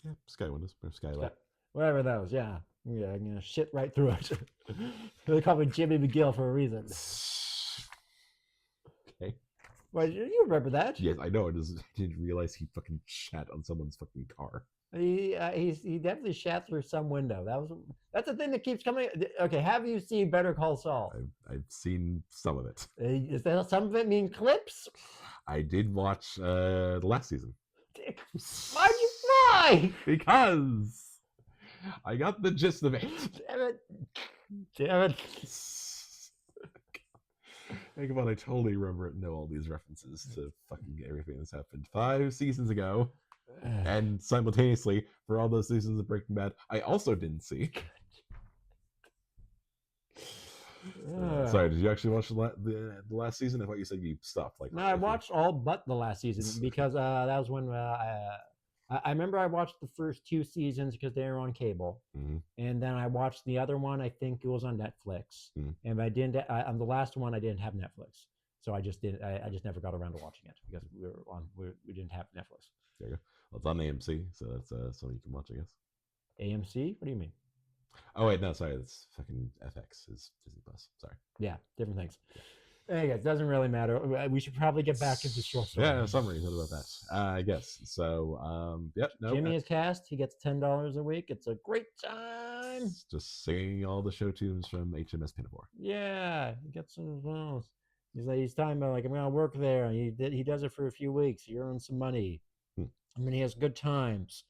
[SPEAKER 2] Yeah, sky windows or skylight.
[SPEAKER 1] Whatever those. Yeah, I'm gonna shit right through it. They call me Jimmy McGill for a reason.
[SPEAKER 2] Okay.
[SPEAKER 1] Well, you remember that?
[SPEAKER 2] Yes, I know. I didn't realize he fucking shat on someone's fucking car.
[SPEAKER 1] He definitely shat through some window. That's the thing that keeps coming. Okay, have you seen Better Call Saul?
[SPEAKER 2] I've seen some of it.
[SPEAKER 1] Is that some of it mean clips?
[SPEAKER 2] I did watch the last season.
[SPEAKER 1] Why'd you fly?
[SPEAKER 2] Because I got the gist of it.
[SPEAKER 1] Damn it.
[SPEAKER 2] Think about it, I totally know all these references to fucking everything that's happened 5 seasons ago. And simultaneously, for all those seasons of Breaking Bad, I also didn't see. Sorry, did you actually watch the last season? I thought you said you stopped.
[SPEAKER 1] No, I watched all but the last season because that was when I remember I watched the first 2 seasons because they were on cable, and then I watched the other one. I think it was on Netflix, and I didn't. On the last one, I didn't have Netflix, so I just didn't. I just never got around to watching it because we didn't have Netflix.
[SPEAKER 2] There you go. Well, it's on AMC, so that's something you can watch, I guess.
[SPEAKER 1] AMC? What do you mean?
[SPEAKER 2] Oh wait, no, sorry, that's fucking FX is Disney Plus. Sorry.
[SPEAKER 1] Yeah, different things. Hey guys, doesn't really matter. We should probably get back into short story.
[SPEAKER 2] Yeah, summary. What about that? I guess. So, yep. No,
[SPEAKER 1] Jimmy is cast. He gets $10 a week. It's a great time.
[SPEAKER 2] Just singing all the show tunes from HMS Pinafore.
[SPEAKER 1] Yeah, he gets some songs. He's talking about like I'm gonna work there. And he does it for a few weeks. He earns some money. I mean, he has good times.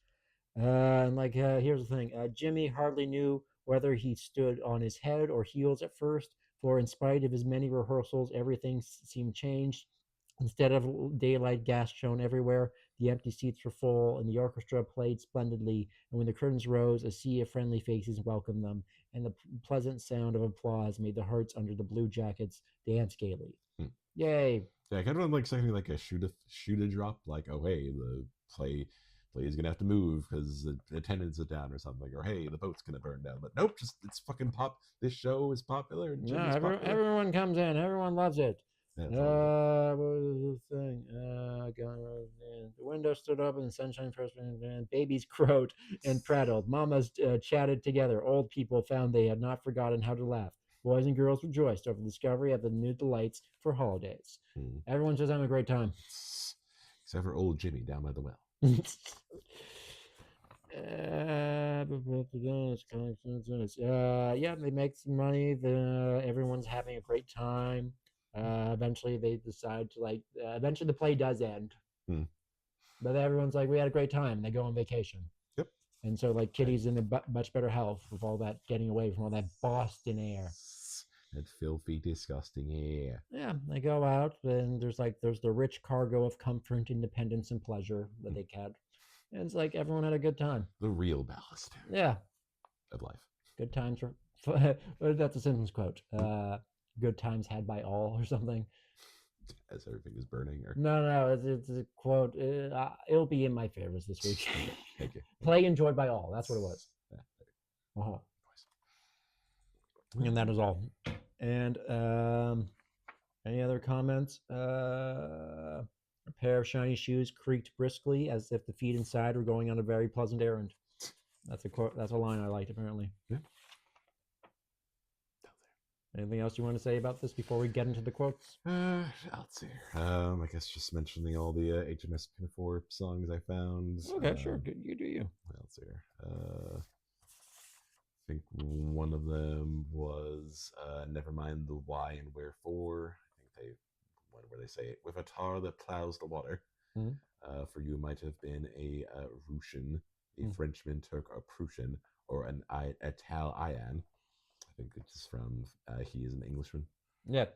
[SPEAKER 1] And like here's the thing. Jimmy hardly knew whether he stood on his head or heels at first. For in spite of his many rehearsals, everything seemed changed. Instead of daylight gas shone everywhere, the empty seats were full, and the orchestra played splendidly. And when the curtains rose, a sea of friendly faces welcomed them, and the pleasant sound of applause made the hearts under the blue jackets dance gaily. Yay!
[SPEAKER 2] Yeah, I kind of like expecting like a shoot a drop, like, oh hey, the play is gonna have to move because the attendance is down or something, or hey, the boat's gonna burn down. But nope, just it's fucking pop. This show is popular. And
[SPEAKER 1] yeah, everyone comes in. Everyone loves it.
[SPEAKER 2] Yeah,
[SPEAKER 1] what was the thing? The window stood open, the sunshine first, and babies crowed and prattled. Mamas chatted together. Old people found they had not forgotten how to laugh. Boys and girls rejoiced over the discovery of the new delights for holidays. Everyone's just having a great time.
[SPEAKER 2] Except for old Jimmy down by the well.
[SPEAKER 1] Yeah, they make some money. Everyone's having a great time. Eventually they decide to eventually the play does end, but everyone's like, we had a great time, and they go on vacation.
[SPEAKER 2] Yep.
[SPEAKER 1] And so like Kitty's in much better health with all that getting away from all that Boston air.
[SPEAKER 2] That filthy, disgusting air.
[SPEAKER 1] Yeah, they go out, and there's the rich cargo of comfort, independence, and pleasure that they had. And it's like everyone had a good time.
[SPEAKER 2] The real ballast
[SPEAKER 1] Yeah,
[SPEAKER 2] of life.
[SPEAKER 1] good times that's a Simpsons quote. Good times had by all or something.
[SPEAKER 2] As everything is burning. Or
[SPEAKER 1] No, it's a quote. It'll be in my favorites this week.
[SPEAKER 2] thank you.
[SPEAKER 1] Play enjoyed by all. That's what it was.
[SPEAKER 2] Yeah,
[SPEAKER 1] Uh-huh. And that is all. And any other comments? A pair of shiny shoes creaked briskly as if the feet inside were going on a very pleasant errand. That's a quote. That's a line I liked, apparently.
[SPEAKER 2] Yeah.
[SPEAKER 1] Anything else you want to say about this before we get into the quotes?
[SPEAKER 2] Let's see. I guess just mentioning all the HMS Pinafore songs I found.
[SPEAKER 1] Okay, sure. You do you.
[SPEAKER 2] Let's see here. I think one of them was Never Mind the Why and Wherefore. I think one where they say, with a tar that plows the water.
[SPEAKER 1] Mm-hmm.
[SPEAKER 2] For you might have been a Russian, a Frenchman, Turk, or Prussian, or an Italian. I think it's from He Is an Englishman.
[SPEAKER 1] Yeah.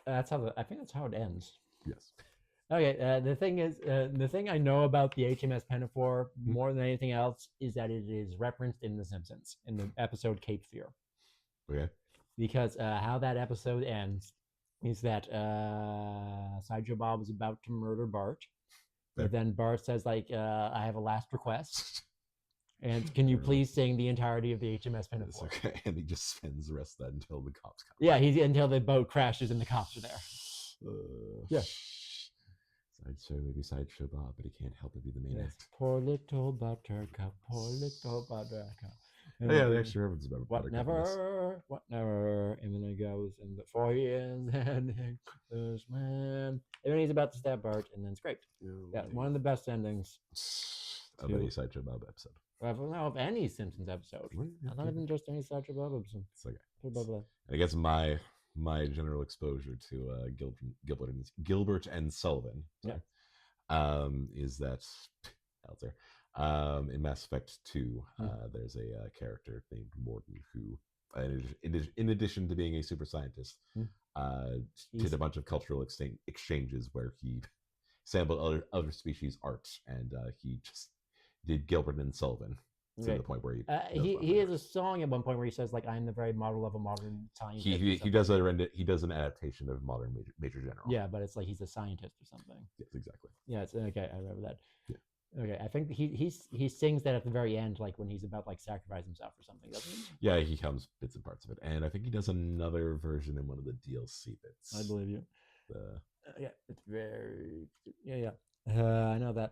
[SPEAKER 1] That's how I think that's how it ends.
[SPEAKER 2] Yes.
[SPEAKER 1] Okay. The thing is, the thing I know about the HMS Pinafore more than anything else is that it is referenced in The Simpsons in the episode Cape Fear.
[SPEAKER 2] Okay.
[SPEAKER 1] Because how that episode ends is that Sideshow Bob is about to murder Bart, but then Bart says like, "I have a last request." And can you please sing the entirety of the HMS Pinafore?
[SPEAKER 2] Okay, and he just spends the rest of that until the cops come.
[SPEAKER 1] Yeah, until the boat crashes and the cops are there. Yeah.
[SPEAKER 2] Sideshow Bob, but he can't help but be the main act.
[SPEAKER 1] Poor little buttercup, poor little buttercup.
[SPEAKER 2] And yeah, the extra reference about
[SPEAKER 1] what never, and then it goes and before he is an Englishman, and then he's about to stab Bart, and then it's great. Yeah, one of the best endings
[SPEAKER 2] of any Sideshow Bob episode.
[SPEAKER 1] Of any Simpsons episode. Not even just any Sideshow Bob episode.
[SPEAKER 2] It's okay. I guess my general exposure to Gilbert and Sullivan, is that out there. In Mass Effect 2, there's a character named Morton who, in addition to being a super scientist, did a bunch of cultural exchanges where he sampled other species' art, and he just did Gilbert and Sullivan to the point where
[SPEAKER 1] he has a song at one point where he says like, "I'm the very model of a modern scientist."
[SPEAKER 2] He does an adaptation of Modern Major General.
[SPEAKER 1] Yeah, but it's like he's a scientist or something.
[SPEAKER 2] Yes, exactly.
[SPEAKER 1] Yeah, it's okay. I remember that.
[SPEAKER 2] Yeah.
[SPEAKER 1] Okay, I think he sings that at the very end, like when he's about like sacrifice himself or something, doesn't he?
[SPEAKER 2] Yeah, he comes bits and parts of it, and I think he does another version in one of the DLC bits.
[SPEAKER 1] I believe you. Yeah, it's very I know that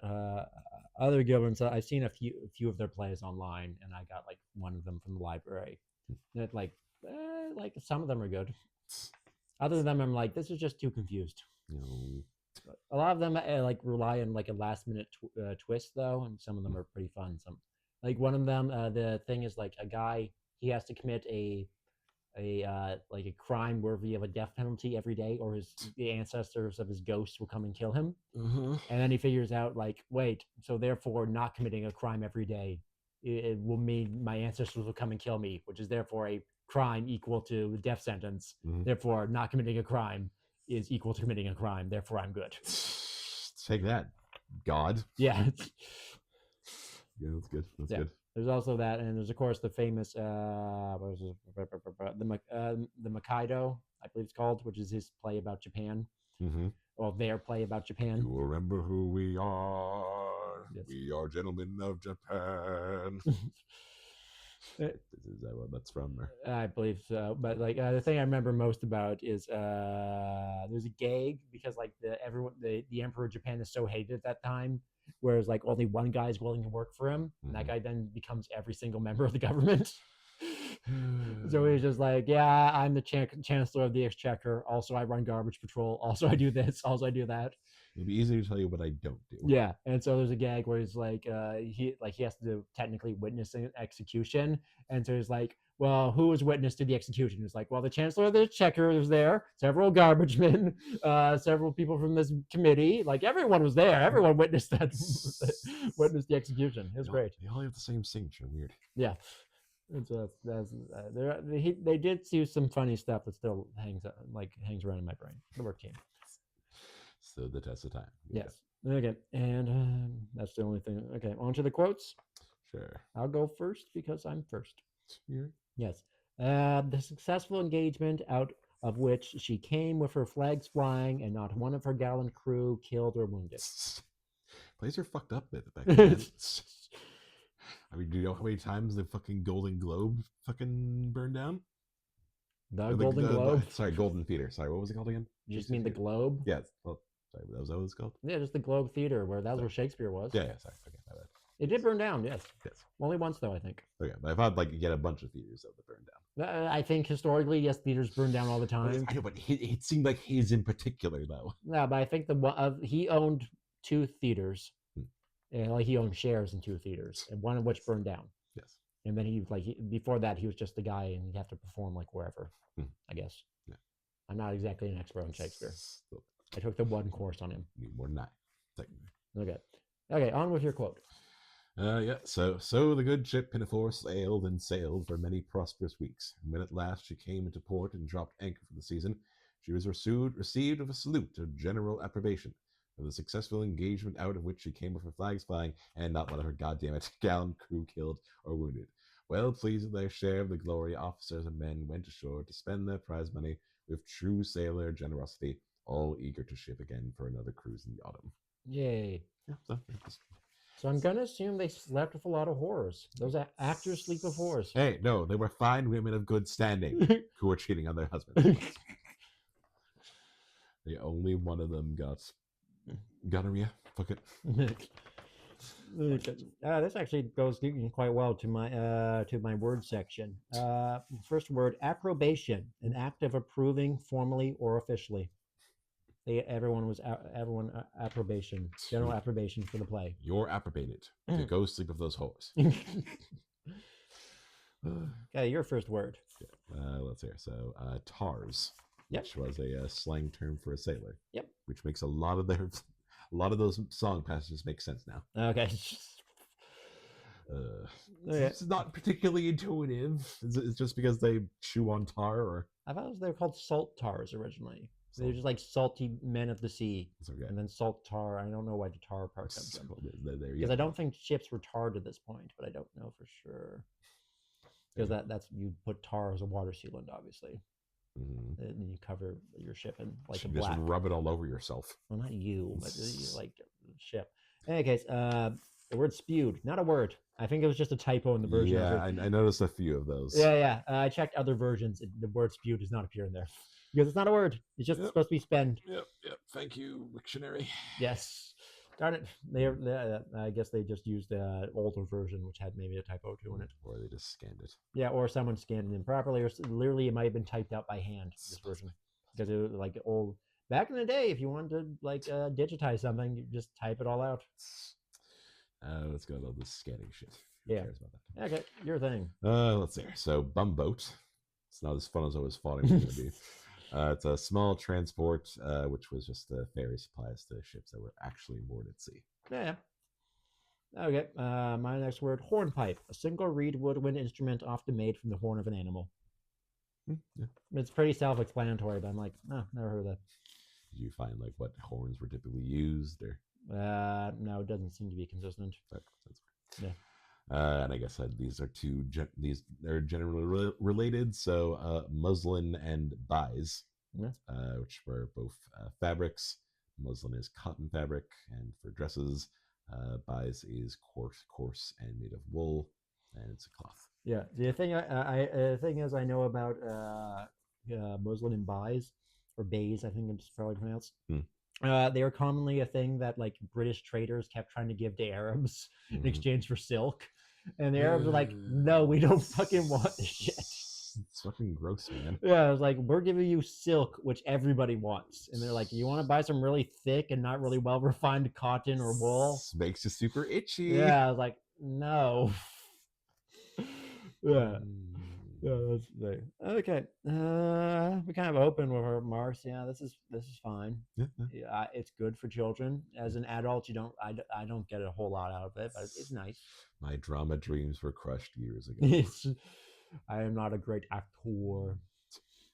[SPEAKER 1] other Gilberts. I've seen a few of their plays online, and I got like one of them from the library. And it, like some of them are good. Other than them, I'm like, this is just too confused. A lot of them like rely on like a last minute twist though, and some of them are pretty fun. Some like one of them, the thing is like a guy, he has to commit a crime worthy of a death penalty every day, or the ancestors of his ghosts will come and kill him. And then he figures out like, wait, so therefore not committing a crime every day, it will mean my ancestors will come and kill me, which is therefore a crime equal to the death sentence. Therefore not committing a crime is equal to committing a crime, therefore I'm good.
[SPEAKER 2] Take that, God.
[SPEAKER 1] Yeah.
[SPEAKER 2] Yeah, that's good. That's good.
[SPEAKER 1] There's also that, and there's of course the famous the Mikado, I believe it's called, which is his play about Japan. Well, their play about Japan.
[SPEAKER 2] You remember who we are? Yes. We are gentlemen of Japan. Is that what that's from? Or?
[SPEAKER 1] I believe so. But like the thing I remember most about is there's a gag because like the Emperor of Japan is so hated at that time. Whereas like only one guy is willing to work for him, and that guy then becomes every single member of the government. So he's just like, yeah, I'm the chancellor of the exchequer. Also, I run garbage patrol. Also, I do this. Also, I do that.
[SPEAKER 2] It'd be easy to tell you what I don't do.
[SPEAKER 1] Yeah, and so there's a gag where he's like, he has to technically witness an execution, and so he's like, well, who was witness to the execution? He's like, well, the chancellor of the exchequer was there, several garbage men, several people from this committee, like everyone was there. Everyone witnessed that, witnessed the execution. It was great.
[SPEAKER 2] They all have the same signature. Weird.
[SPEAKER 1] Yeah. They did do some funny stuff that still hangs around in my brain. The work team.
[SPEAKER 2] So the test of time.
[SPEAKER 1] Yes. Okay, and that's the only thing. Okay, on to the quotes.
[SPEAKER 2] Sure.
[SPEAKER 1] I'll go first because I'm first.
[SPEAKER 2] Yeah.
[SPEAKER 1] Yes. The successful engagement out of which she came with her flags flying and not one of her gallant crew killed or wounded.
[SPEAKER 2] Plays are fucked up back then. I mean, do you know how many times the fucking Golden Globe fucking burned down?
[SPEAKER 1] The Golden Globe?
[SPEAKER 2] Sorry, Golden Theater. Sorry, what was it called again?
[SPEAKER 1] You just mean the Globe?
[SPEAKER 2] Yeah. Well, sorry, that was what it was called?
[SPEAKER 1] Yeah, just the Globe Theater, that's where Shakespeare was.
[SPEAKER 2] Yeah, sorry. Okay, my bad.
[SPEAKER 1] It did burn down, yes.
[SPEAKER 2] Yes.
[SPEAKER 1] Only once, though, I think.
[SPEAKER 2] Okay, but I've had you get a bunch of theaters that burned down.
[SPEAKER 1] I think historically, yes, theaters burn down all the time.
[SPEAKER 2] I know, but it seemed like his in particular, though.
[SPEAKER 1] Yeah, but I think he owned 2 theaters. He owned shares in 2 theaters, and one of which burned down.
[SPEAKER 2] Yes.
[SPEAKER 1] And then before that, he was just the guy, and he'd have to perform wherever, I guess. Yeah. I'm not exactly an expert on Shakespeare. I took the 1 course on him.
[SPEAKER 2] More than that.
[SPEAKER 1] Okay, on with your quote.
[SPEAKER 2] Yeah, so the good ship Pinafore sailed and sailed for many prosperous weeks. And when at last she came into port and dropped anchor for the season, she was received with a salute of general approbation for the successful engagement out of which she came with her flags flying and not one of her goddammit gallant crew killed or wounded. Well pleased with their share of the glory, officers and men went ashore to spend their prize money with true sailor generosity, all eager to ship again for another cruise in the autumn.
[SPEAKER 1] Yay.
[SPEAKER 2] Yeah,
[SPEAKER 1] so I'm going to assume they slept with a lot of whores. Those actors sleep with whores.
[SPEAKER 2] Hey, no, they were fine women of good standing who were cheating on their husbands. The only one of them got gonorrhea. Fuck it.
[SPEAKER 1] This actually goes quite well to my word section. First word, approbation, an act of approving formally or officially. Everyone approbation, general approbation for the play.
[SPEAKER 2] You're approbated to go sleep with those whores.
[SPEAKER 1] Okay, your first word.
[SPEAKER 2] Let's hear. So, tars,
[SPEAKER 1] yep.
[SPEAKER 2] Which was a slang term for a sailor.
[SPEAKER 1] Yep.
[SPEAKER 2] Which makes a lot of those song passages make sense now.
[SPEAKER 1] Okay.
[SPEAKER 2] It's not particularly intuitive. It's just because they chew on tar, or
[SPEAKER 1] I thought they were called salt tars originally. They're just like salty men of the sea.
[SPEAKER 2] Okay.
[SPEAKER 1] And then salt tar. I don't know why the tar part comes from. Because I don't think ships were tarred at this point, but I don't know for sure. Because that's you put tar as a water sealant, obviously. Mm-hmm. And you cover your ship in like a black.
[SPEAKER 2] Just rub it all over yourself.
[SPEAKER 1] Well, not you, but like the ship. In any case, the word spewed, not a word. I think it was just a typo in the version.
[SPEAKER 2] Yeah, I noticed a few of those.
[SPEAKER 1] Yeah. I checked other versions. The word spewed does not appear in there. Because it's not a word. It's just supposed to be spend.
[SPEAKER 2] Yep. Thank you, Wiktionary.
[SPEAKER 1] Yes. Darn it. I guess they just used the older version, which had maybe a typo too in it.
[SPEAKER 2] Or they just scanned it.
[SPEAKER 1] Yeah, or someone scanned it improperly, or literally it might have been typed out by hand, this version. Because it was like old. Back in the day, if you wanted to digitize something, you just type it all out.
[SPEAKER 2] Let's go to all this scanning shit.
[SPEAKER 1] Who cares about that? Okay, your thing.
[SPEAKER 2] Let's see. So, bumboat. It's not as fun as I was thought it was going to be. It's a small transport, which was just ferry supplies to ships that were actually moored at sea.
[SPEAKER 1] Yeah. Okay. My next word, hornpipe, a single reed woodwind instrument often made from the horn of an animal.
[SPEAKER 2] Yeah.
[SPEAKER 1] It's pretty self-explanatory, but I'm like, never heard of that.
[SPEAKER 2] Did you find what horns were typically used, or?
[SPEAKER 1] No, it doesn't seem to be consistent. Yeah.
[SPEAKER 2] And I guess these are they're generally related. So muslin and baize, which were both fabrics. Muslin is cotton fabric, and for dresses, baize is coarse and made of wool, and it's a cloth.
[SPEAKER 1] Yeah. The thing is, I know about muslin and baize, or baize, I think it's probably pronounced. They were commonly a thing that British traders kept trying to give to Arabs in exchange for silk. And the Arabs were like, no, we don't fucking want this shit.
[SPEAKER 2] It's fucking gross, man.
[SPEAKER 1] Yeah, I was like, we're giving you silk, which everybody wants. And they're like, you want to buy some really thick and not really well-refined cotton or wool?
[SPEAKER 2] This makes you super itchy.
[SPEAKER 1] Yeah, I was like, no. Yeah. Yeah, that's the okay. We kind of open with our marks. Yeah, this is fine.
[SPEAKER 2] Yeah, yeah.
[SPEAKER 1] Yeah, it's good for children. As an adult, you don't. I don't get a whole lot out of it, but it's nice.
[SPEAKER 2] My drama dreams were crushed years ago.
[SPEAKER 1] It's, I am not a great actor.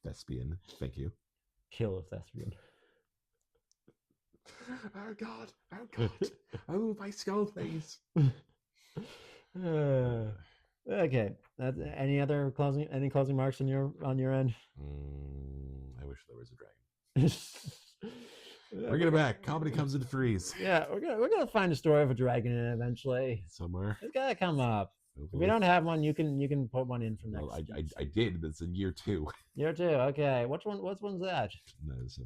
[SPEAKER 2] Thespian. Thank you.
[SPEAKER 1] Kill a thespian.
[SPEAKER 2] Oh God! Oh God! Oh, my skull, please.
[SPEAKER 1] Okay. Any other closing marks on your end?
[SPEAKER 2] I wish there was a dragon. Bring it back. Comedy comes in threes.
[SPEAKER 1] Yeah, we're gonna find a story of a dragon in it eventually.
[SPEAKER 2] Somewhere.
[SPEAKER 1] It's gotta come up. If we don't have one, you can put one in for next.
[SPEAKER 2] Well, I did. That's in year 2.
[SPEAKER 1] Year 2. Okay. Which one's that?
[SPEAKER 2] No, it's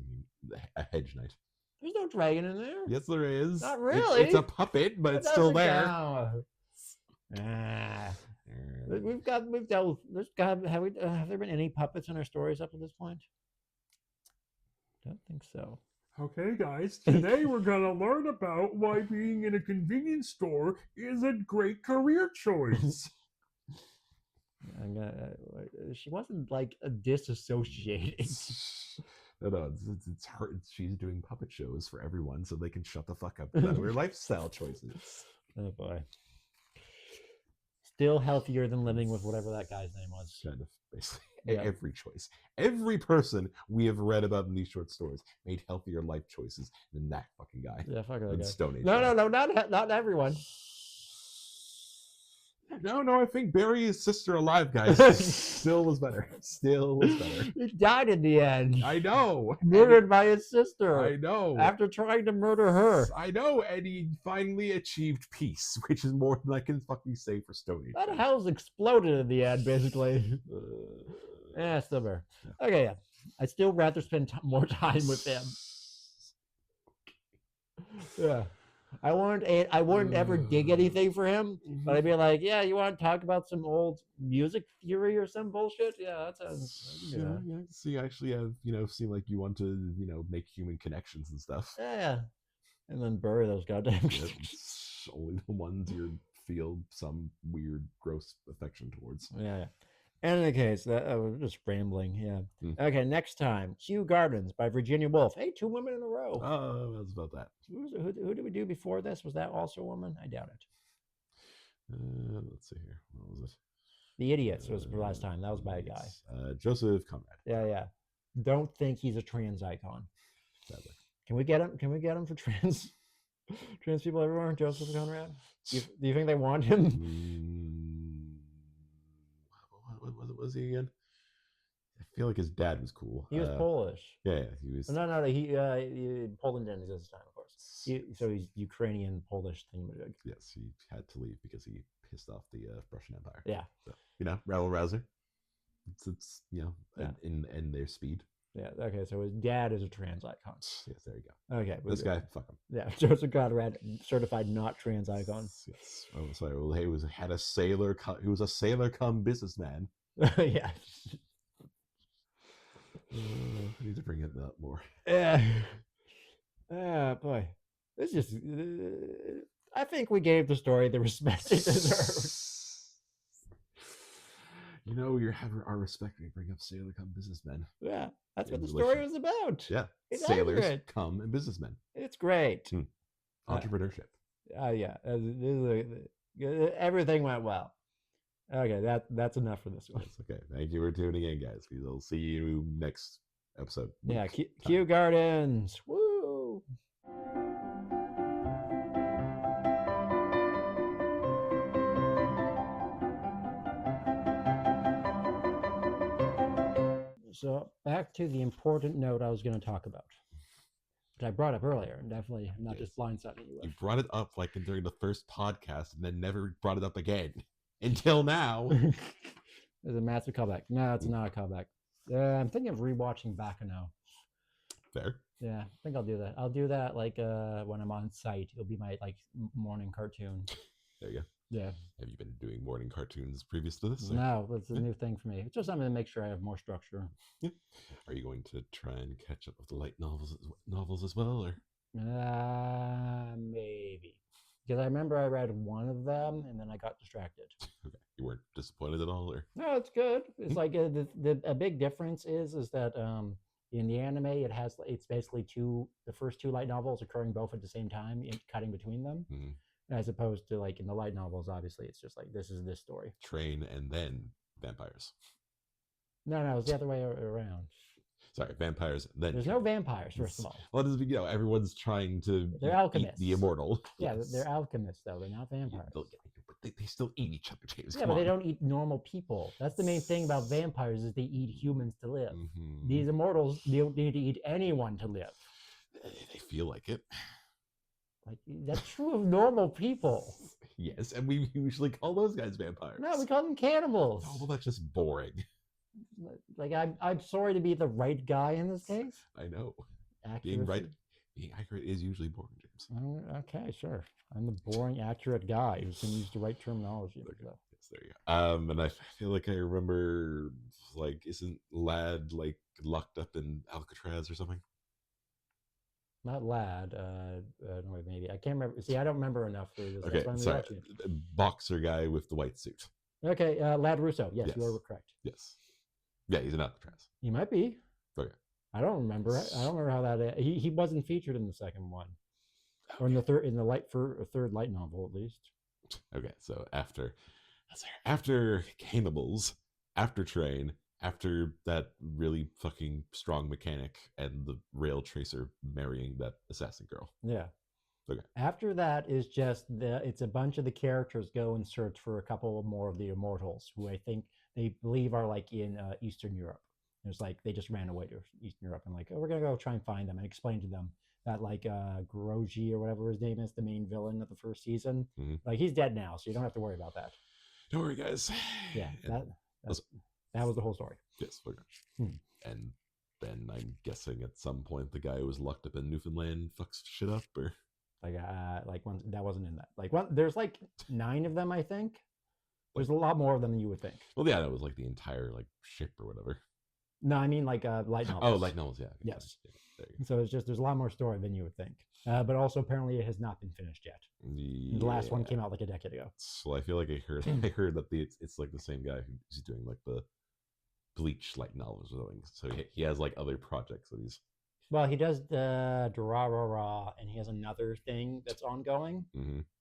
[SPEAKER 2] a hedge knight.
[SPEAKER 1] There's no dragon in there.
[SPEAKER 2] Yes, there is.
[SPEAKER 1] Not really.
[SPEAKER 2] It's a puppet, but it's still there.
[SPEAKER 1] We've dealt with. Have there been any puppets in our stories up to this point? Don't think so.
[SPEAKER 3] Okay, guys, today we're going to learn about why being in a convenience store is a great career choice.
[SPEAKER 1] She wasn't like disassociating.
[SPEAKER 2] No, it's her. She's doing puppet shows for everyone so they can shut the fuck up about her lifestyle choices.
[SPEAKER 1] Oh boy. Still healthier than living with whatever that guy's name was.
[SPEAKER 2] Kind of, basically.
[SPEAKER 1] Yeah.
[SPEAKER 2] Every choice. Every person we have read about in these short stories made healthier life choices than that fucking guy.
[SPEAKER 1] Yeah, fuck that
[SPEAKER 2] In
[SPEAKER 1] guy.
[SPEAKER 2] Stone Age.
[SPEAKER 1] No, not everyone.
[SPEAKER 2] No, I think bury his sister alive, guys. Still was better. Still was better.
[SPEAKER 1] He died in the end.
[SPEAKER 2] I know.
[SPEAKER 1] Murdered by his sister.
[SPEAKER 2] I know.
[SPEAKER 1] After trying to murder her.
[SPEAKER 2] I know, and he finally achieved peace, which is more than I can fucking say for Stone Age.
[SPEAKER 1] That house exploded in the end, basically. Yeah, still better. Okay, yeah. I'd still rather spend more time with him. Yeah. I wouldn't ever dig anything for him, but I'd be like, yeah, you want to talk about some old music theory or some bullshit? Yeah, that sounds.
[SPEAKER 2] Yeah. See, actually, seem like you want to, make human connections and stuff.
[SPEAKER 1] Yeah. And then bury those goddamn
[SPEAKER 2] It's only the ones you feel some weird, gross affection towards.
[SPEAKER 1] Yeah. In any case, we're just rambling. Yeah. Okay, next time, Kew Gardens by Virginia Woolf. Hey, 2 women in a row.
[SPEAKER 2] Oh, that's about that.
[SPEAKER 1] Who did we do before this? Was that also a woman? I doubt it.
[SPEAKER 2] Let's see here. What was it?
[SPEAKER 1] The Idiots was the last time. That was by a guy.
[SPEAKER 2] Joseph Conrad.
[SPEAKER 1] Yeah. Don't think he's a trans icon.
[SPEAKER 2] Sadly.
[SPEAKER 1] Can we get him for trans people everywhere? Joseph Conrad. Do you think they want him?
[SPEAKER 2] What was he again? I feel like his dad was cool.
[SPEAKER 1] He was Polish.
[SPEAKER 2] Yeah, he was.
[SPEAKER 1] No. Poland didn't exist at the time, of course. So he's Ukrainian Polish thingamajig.
[SPEAKER 2] Yes, he had to leave because he pissed off the Russian Empire.
[SPEAKER 1] Yeah.
[SPEAKER 2] So, rabble rouser. It's in their speed.
[SPEAKER 1] Yeah. Okay. So his dad is a trans icon.
[SPEAKER 2] Yes, there you go.
[SPEAKER 1] Okay.
[SPEAKER 2] This guy, fuck him.
[SPEAKER 1] Yeah, Joseph Conrad, certified not trans icon.
[SPEAKER 2] Yes. Oh, sorry. Well, he was a sailor come businessman.
[SPEAKER 1] Yeah.
[SPEAKER 2] I need to bring it up more.
[SPEAKER 1] Yeah. Boy. This just. I think we gave the story the respect it deserved.
[SPEAKER 2] You have our respect when you bring up sailor come businessmen.
[SPEAKER 1] Yeah, that's what the story was about.
[SPEAKER 2] Yeah,
[SPEAKER 1] it's
[SPEAKER 2] sailors
[SPEAKER 1] accurate.
[SPEAKER 2] come and businessmen.
[SPEAKER 1] It's great.
[SPEAKER 2] Entrepreneurship.
[SPEAKER 1] Yeah, everything went well. Okay, that's enough for this one.
[SPEAKER 2] That's okay. Thank you for tuning in, guys. We'll see you next episode.
[SPEAKER 1] Yeah, Kew Gardens. Woo! So back to the important note I was going to talk about, which I brought up earlier, and definitely I'm not just blindsiding you with.
[SPEAKER 2] You brought it up like during the first podcast, and then never brought it up again until now.
[SPEAKER 1] There's a massive callback. No, it's not a callback. I'm thinking of rewatching Baccano.
[SPEAKER 2] Fair.
[SPEAKER 1] Yeah, I think I'll do that. I'll do that like when I'm on site. It'll be my morning cartoon.
[SPEAKER 2] There you go.
[SPEAKER 1] Yeah.
[SPEAKER 2] Have you been doing morning cartoons previous to this?
[SPEAKER 1] No, it's a new thing for me. It's just something to make sure I have more structure.
[SPEAKER 2] Yeah. Are you going to try and catch up with the light novels as well, or?
[SPEAKER 1] Maybe. Because I remember I read one of them and then I got distracted.
[SPEAKER 2] Okay. You weren't disappointed at all, or
[SPEAKER 1] No, it's good. It's like a big difference is that in the anime it's basically the first two light novels occurring both at the same time, cutting between them, as opposed to like in the light novels. Obviously, it's just like this is this story.
[SPEAKER 2] train and then vampires.
[SPEAKER 1] No, it's the other way around.
[SPEAKER 2] Sorry, vampires. Then
[SPEAKER 1] There's no vampires, first of all.
[SPEAKER 2] Well, everyone's trying to
[SPEAKER 1] They're
[SPEAKER 2] eat
[SPEAKER 1] alchemists.
[SPEAKER 2] the immortal.
[SPEAKER 1] Yeah,
[SPEAKER 2] Yes.
[SPEAKER 1] they're alchemists though. They're not vampires.
[SPEAKER 2] But they still eat each other, James.
[SPEAKER 1] Yeah,
[SPEAKER 2] Come
[SPEAKER 1] but they
[SPEAKER 2] on.
[SPEAKER 1] don't eat normal people. That's the main thing about vampires is they eat humans to live.
[SPEAKER 2] Mhm.
[SPEAKER 1] These immortals, they don't need to eat anyone to live.
[SPEAKER 2] They feel like it.
[SPEAKER 1] Like that's true of normal people.
[SPEAKER 2] Yes, and we usually call those guys vampires.
[SPEAKER 1] No, we call them cannibals.
[SPEAKER 2] Oh, well, that's just boring.
[SPEAKER 1] Like I'm sorry to be the right guy in this case.
[SPEAKER 2] I know.
[SPEAKER 1] Accuracy.
[SPEAKER 2] Being accurate is usually boring, James.
[SPEAKER 1] Okay, sure. I'm the boring, accurate guy who can use the right terminology.
[SPEAKER 2] Okay. Yes, there you go. And I feel like I remember, like, isn't Lad like locked up in Alcatraz or something?
[SPEAKER 1] Not Lad. No, maybe I can't remember. See, I don't remember enough for this.
[SPEAKER 2] Okay, sorry. Boxer guy with the white suit.
[SPEAKER 1] Okay, Lad Russo. Yes,
[SPEAKER 2] Yes.
[SPEAKER 1] you are correct.
[SPEAKER 2] Yes. Yeah, he's in Alcatraz.
[SPEAKER 1] He might be.
[SPEAKER 2] Okay.
[SPEAKER 1] I don't remember. I don't remember how that. He wasn't featured in the second one, or in the third light novel at least.
[SPEAKER 2] Okay, so after Cannibals, after Train, after that really fucking strong mechanic and the rail tracer marrying that assassin girl.
[SPEAKER 1] Yeah.
[SPEAKER 2] Okay.
[SPEAKER 1] After that is just it's a bunch of the characters go and search for a couple more of the immortals who I think they believe are like in Eastern Europe. There's like they just ran away to Eastern Europe and like, oh, we're gonna go try and find them and explain to them that like Groji or whatever his name is, the main villain of the first season, like he's dead now, so you don't have to worry about that.
[SPEAKER 2] Don't worry, guys.
[SPEAKER 1] Yeah, that was the whole story.
[SPEAKER 2] Yes, okay. And then I'm guessing at some point the guy who was locked up in Newfoundland fucks shit up, or
[SPEAKER 1] like one that wasn't in that. Like there's like 9 of them, I think. There's a lot more of them than you would think.
[SPEAKER 2] Well, yeah, that was like the entire like ship or whatever.
[SPEAKER 1] No, I mean like light novels.
[SPEAKER 2] Oh, light novels, yeah. Okay,
[SPEAKER 1] yes.
[SPEAKER 2] Yeah, there you go.
[SPEAKER 1] So it's just there's a lot more story than you would think. But also apparently it has not been finished yet.
[SPEAKER 2] Yeah.
[SPEAKER 1] The last one came out like a decade ago.
[SPEAKER 2] So I feel like I heard that it's like the same guy who's doing like the Bleach light novels or something. So he has like other projects that he's.
[SPEAKER 1] Well, he does the Durarara, and he has another thing that's ongoing.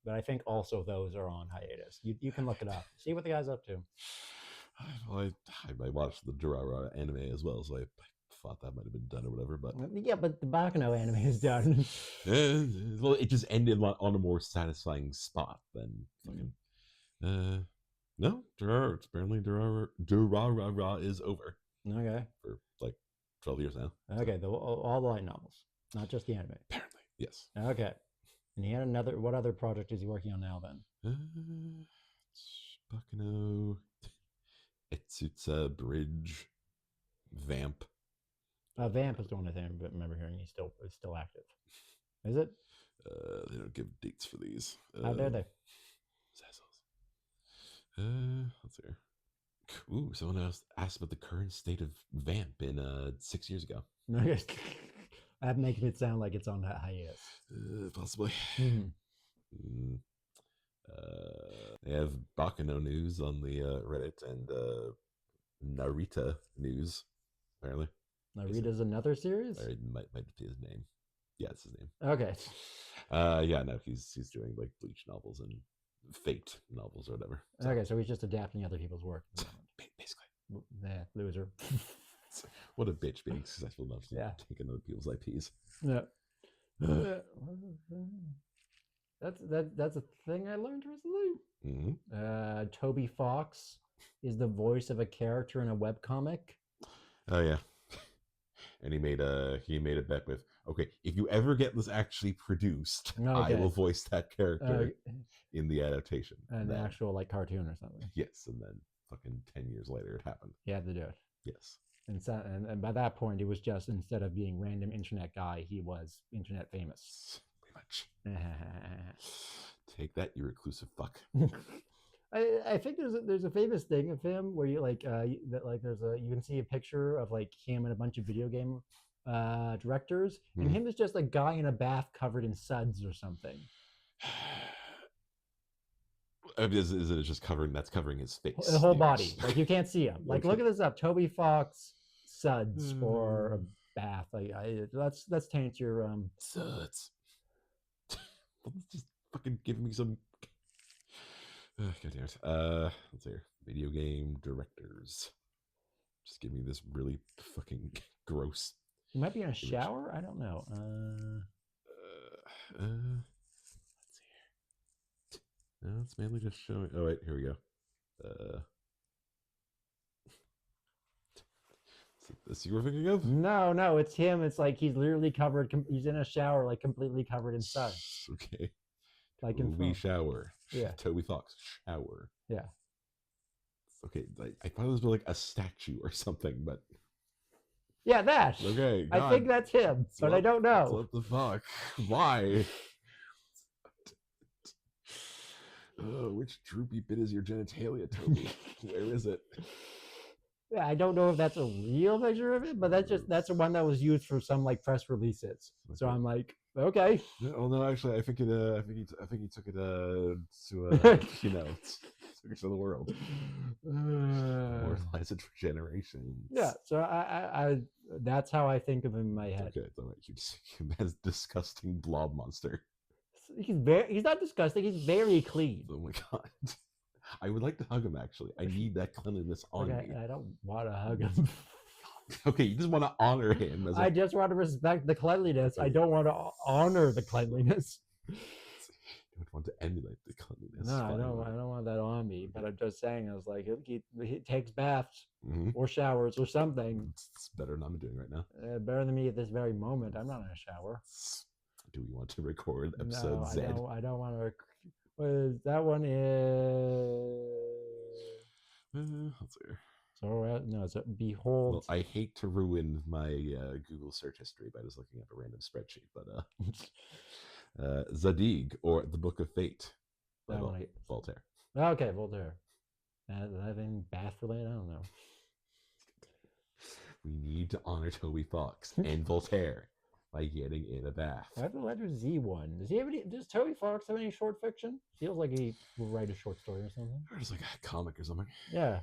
[SPEAKER 1] But I think also those are on hiatus. You can look it up, see what the guy's up to.
[SPEAKER 2] Well, I watched the Durarara anime as well, so I thought that might have been done or whatever. But
[SPEAKER 1] yeah, but the Baccano anime is done.
[SPEAKER 2] Well, it just ended on a more satisfying spot than fucking. No, apparently Durarara is over.
[SPEAKER 1] Okay.
[SPEAKER 2] For like 12 years now.
[SPEAKER 1] Okay, all the light novels, not just the anime.
[SPEAKER 2] Apparently, yes.
[SPEAKER 1] Okay. And he had another. What other project is he working on now then?
[SPEAKER 2] Bakano, Etsutsa Bridge, Vamp.
[SPEAKER 1] Vamp is the one I think I remember hearing. It's still active. Is it?
[SPEAKER 2] They don't give dates for these.
[SPEAKER 1] How dare they?
[SPEAKER 2] Let's see. Ooh, someone asked about the current state of Vamp in 6 years ago.
[SPEAKER 1] Okay. That makes it sound like it's on hiatus.
[SPEAKER 2] Possibly. They have Bakano news on the Reddit and Narita news, apparently.
[SPEAKER 1] Narita's another series?
[SPEAKER 2] Or it might be his name. Yeah, it's his name.
[SPEAKER 1] Okay.
[SPEAKER 2] Yeah, no, he's doing like Bleach novels and Fate novels or whatever.
[SPEAKER 1] So. Okay, so he's just adapting other people's work.
[SPEAKER 2] Basically.
[SPEAKER 1] Yeah, loser.
[SPEAKER 2] What a bitch being successful enough to take other people's IPs.
[SPEAKER 1] Yeah. That's a thing I learned recently. Toby Fox is the voice of a character in a webcomic.
[SPEAKER 2] Oh yeah. And he made a bet with, okay, if you ever get this actually produced, I will voice that character in the adaptation.
[SPEAKER 1] An actual like cartoon or something.
[SPEAKER 2] Yes, and then fucking 10 years later it happened.
[SPEAKER 1] You had to do it.
[SPEAKER 2] Yes.
[SPEAKER 1] And by that point, it was just, instead of being random internet guy, he was internet famous.
[SPEAKER 2] Pretty much. Take that, you reclusive fuck.
[SPEAKER 1] I think there's a famous thing of him where you like you can see a picture of like him and a bunch of video game directors, and him is just a guy in a bath covered in suds or something.
[SPEAKER 2] Is it just covering? That's covering his face.
[SPEAKER 1] The whole body. Like you can't see him. Like
[SPEAKER 2] Okay.
[SPEAKER 1] look at this up. Toby Fox suds or a bath. Like let's taint your
[SPEAKER 2] Suds. Just fucking give me some. God damn it. Let's see here. Video game directors. Just give me this really fucking gross.
[SPEAKER 1] You might be in a
[SPEAKER 2] image.
[SPEAKER 1] shower. I don't know.
[SPEAKER 2] Let's see here. No, it's mainly just showing. Oh wait, here we go. Is it this you were thinking of?
[SPEAKER 1] No, it's him. It's like he's literally covered. He's in a shower, like completely covered in suds.
[SPEAKER 2] Okay.
[SPEAKER 1] Like in
[SPEAKER 2] We
[SPEAKER 1] film.
[SPEAKER 2] shower.
[SPEAKER 1] Yeah.
[SPEAKER 2] Toby Fox shower.
[SPEAKER 1] Yeah.
[SPEAKER 2] Okay, I thought it was like a statue or something, but
[SPEAKER 1] Yeah, that.
[SPEAKER 2] okay.
[SPEAKER 1] I think that's him, but I don't know.
[SPEAKER 2] What the fuck? Why? Oh, which droopy bit is your genitalia, Toby? Where is it?
[SPEAKER 1] Yeah, I don't know if that's a real picture of it, but that's the one that was used for some like press releases. So
[SPEAKER 2] Okay.
[SPEAKER 1] I'm like, okay.
[SPEAKER 2] Oh no, actually, I think he took it to you know, took it to the world. Immortalize it for generations.
[SPEAKER 1] Yeah, so I that's how I think of him in my head.
[SPEAKER 2] Okay, all right. You just him as disgusting blob monster.
[SPEAKER 1] He's not disgusting. He's very clean.
[SPEAKER 2] Oh my god. I would like to hug him. Actually, I need that cleanliness on
[SPEAKER 1] Okay,
[SPEAKER 2] me.
[SPEAKER 1] I don't want to hug him.
[SPEAKER 2] Okay, you just want to honor him. As
[SPEAKER 1] I just want to respect the cleanliness. I don't want to honor the cleanliness.
[SPEAKER 2] You don't want to emulate the cleanliness.
[SPEAKER 1] No, I
[SPEAKER 2] finally.
[SPEAKER 1] don't want that on me. But I'm just saying, I was like, he takes baths
[SPEAKER 2] Mhm.
[SPEAKER 1] or showers or something.
[SPEAKER 2] It's better than I'm doing right now.
[SPEAKER 1] Better than me at this very moment. I'm not in a shower.
[SPEAKER 2] Do we want to record episode
[SPEAKER 1] No,
[SPEAKER 2] Z?
[SPEAKER 1] I don't want to. That one is.
[SPEAKER 2] Let's see.
[SPEAKER 1] So no, it's a Behold.
[SPEAKER 2] Well, I hate to ruin my Google search history by just looking up a random spreadsheet, but Zadig or The Book of Fate by
[SPEAKER 1] That one
[SPEAKER 2] Voltaire.
[SPEAKER 1] Okay, Voltaire. That thing bath related? I don't know.
[SPEAKER 2] We need to honor Toby Fox and Voltaire by getting in a bath.
[SPEAKER 1] I have the letter Z one. Does he have any? Does Toby Fox have any short fiction? Feels like he will write a short story or something.
[SPEAKER 2] Or just like a comic or something.
[SPEAKER 1] Yeah.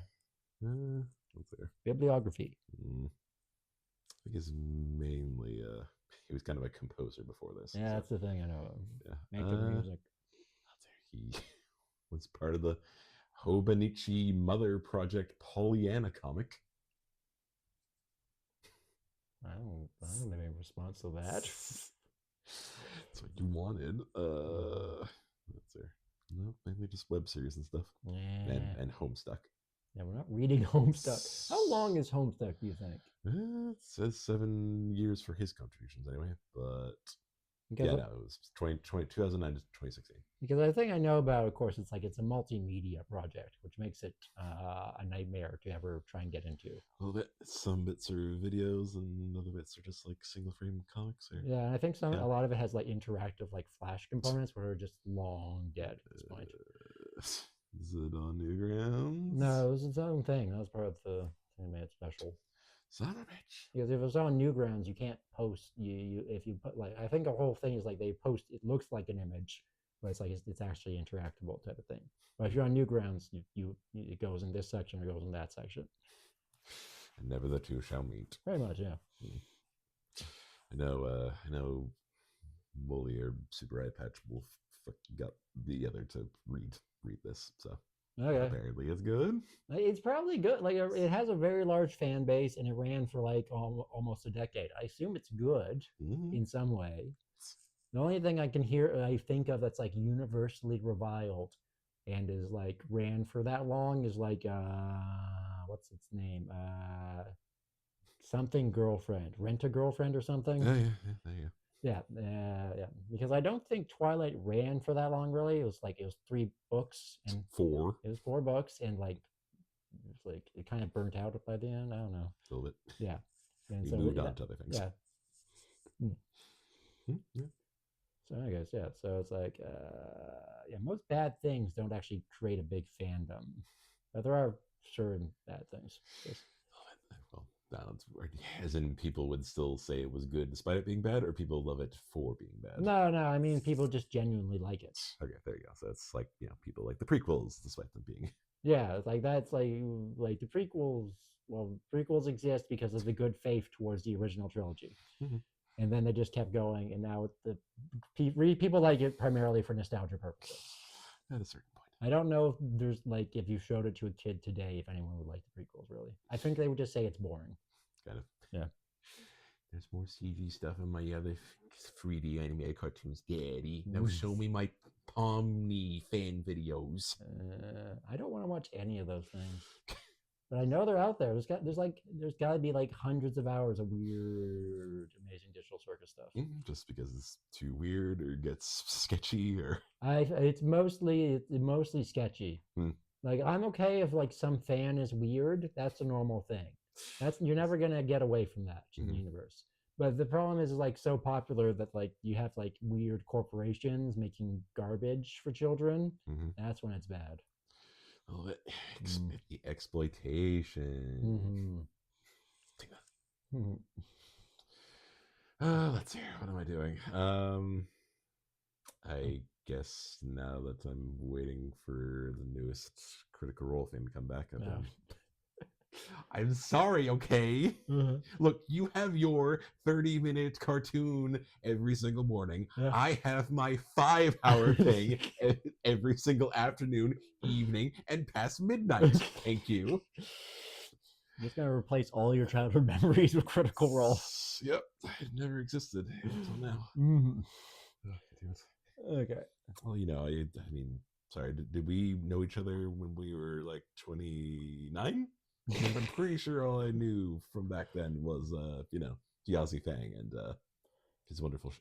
[SPEAKER 2] What's there?
[SPEAKER 1] Bibliography.
[SPEAKER 2] I think he's mainly he was kind of a composer before this.
[SPEAKER 1] Yeah, that's the thing I know.
[SPEAKER 2] Yeah.
[SPEAKER 1] Making music.
[SPEAKER 2] He was part of the Hobonichi Mother Project Pollyanna comic.
[SPEAKER 1] I don't have any response to that.
[SPEAKER 2] That's what you wanted. What's there? No, mainly just web series and stuff.
[SPEAKER 1] Yeah.
[SPEAKER 2] And Homestuck.
[SPEAKER 1] Yeah, we're not reading Homestuck. How long is Homestuck, do you think?
[SPEAKER 2] It says 7 years for his contributions anyway, but
[SPEAKER 1] Because
[SPEAKER 2] yeah, no, it was 2009 to 2016.
[SPEAKER 1] Because I think I know about, of course, it's a multimedia project, which makes it a nightmare to ever try and get into.
[SPEAKER 2] A little bit. Some bits are videos, and other bits are just like single frame comics. Or,
[SPEAKER 1] Yeah, and I think
[SPEAKER 2] Yeah.
[SPEAKER 1] a lot of it has like interactive Flash components where are just long dead at this point.
[SPEAKER 2] Is it on Newgrounds?
[SPEAKER 1] No, it was its own thing. That was part of the animated special.
[SPEAKER 2] Son of a bitch.
[SPEAKER 1] Because if it's on Newgrounds, you can't post. You if you put I think the whole thing is they post. It looks like an image, but it's actually interactable type of thing. But if you're on Newgrounds, it goes in this section or goes in that section.
[SPEAKER 2] And never the two shall meet.
[SPEAKER 1] Very much, yeah.
[SPEAKER 2] I know. Wooly or Super Eye Patch Wolf got the other to read this, so
[SPEAKER 1] Okay.
[SPEAKER 2] apparently it's good.
[SPEAKER 1] It's probably good. It has a very large fan base, and it ran for almost a decade. I assume it's good in some way. The only thing I think of that's universally reviled, and is ran for that long is what's its name? Something Girlfriend, Rent a Girlfriend or something.
[SPEAKER 2] Yeah, there you go.
[SPEAKER 1] Yeah, yeah. Because I don't think Twilight ran for that long. Really, it was 3 books and
[SPEAKER 2] 4.
[SPEAKER 1] It was 4 books, and it kind of burnt out by the end. I don't know.
[SPEAKER 2] A little bit.
[SPEAKER 1] Yeah, and
[SPEAKER 2] You moved on to other things.
[SPEAKER 1] Yeah.
[SPEAKER 2] Yeah.
[SPEAKER 1] So I guess So it's most bad things don't actually create a big fandom, but there are certain bad things.
[SPEAKER 2] Well, That's weird. As in, people would still say it was good despite it being bad, or people love it for being bad?
[SPEAKER 1] No, I mean people just genuinely like it.
[SPEAKER 2] Okay, there you go. So it's like, people like the prequels despite them being.
[SPEAKER 1] Yeah, it's like that's like the prequels. Well, prequels exist because of the good faith towards the original trilogy,
[SPEAKER 2] Mhm.
[SPEAKER 1] and then they just kept going, and now people like it primarily for nostalgia purposes.
[SPEAKER 2] At a certain point.
[SPEAKER 1] I don't know if there's like if you showed it to a kid today, if anyone would like the prequels. Really, I think they would just say it's boring.
[SPEAKER 2] Kind of.
[SPEAKER 1] Yeah.
[SPEAKER 2] There's more CG stuff in my other 3D animated cartoons, Daddy. Now show me my Pomni fan videos.
[SPEAKER 1] I don't want to watch any of those things, but I know they're out there. There's got to be like hundreds of hours of weird, amazing digital circus stuff.
[SPEAKER 2] Just because it's too weird or gets sketchy, or
[SPEAKER 1] It's mostly sketchy.
[SPEAKER 2] Hmm.
[SPEAKER 1] Like I'm okay if like some fan is weird. That's a normal thing. You're never gonna get away from that in the universe. But the problem is like so popular that like you have like weird corporations making garbage for children. That's when it's bad.
[SPEAKER 2] Oh, the exploitation. Let's see. What am I doing? I guess now that I'm waiting for the newest Critical Role thing to come back, I'm sorry, okay? Look, you have your 30-minute cartoon every single morning.
[SPEAKER 1] Yeah.
[SPEAKER 2] I have my 5-hour thing every single afternoon, evening, and past midnight. Thank you.
[SPEAKER 1] I'm just going to replace all your childhood memories with Critical Role.
[SPEAKER 2] Yep. It never existed until now.
[SPEAKER 1] Okay.
[SPEAKER 2] Well, I mean, sorry, did we know each other when we were like 29? I'm pretty sure all I knew from back then was, Jiazi Fang and his wonderful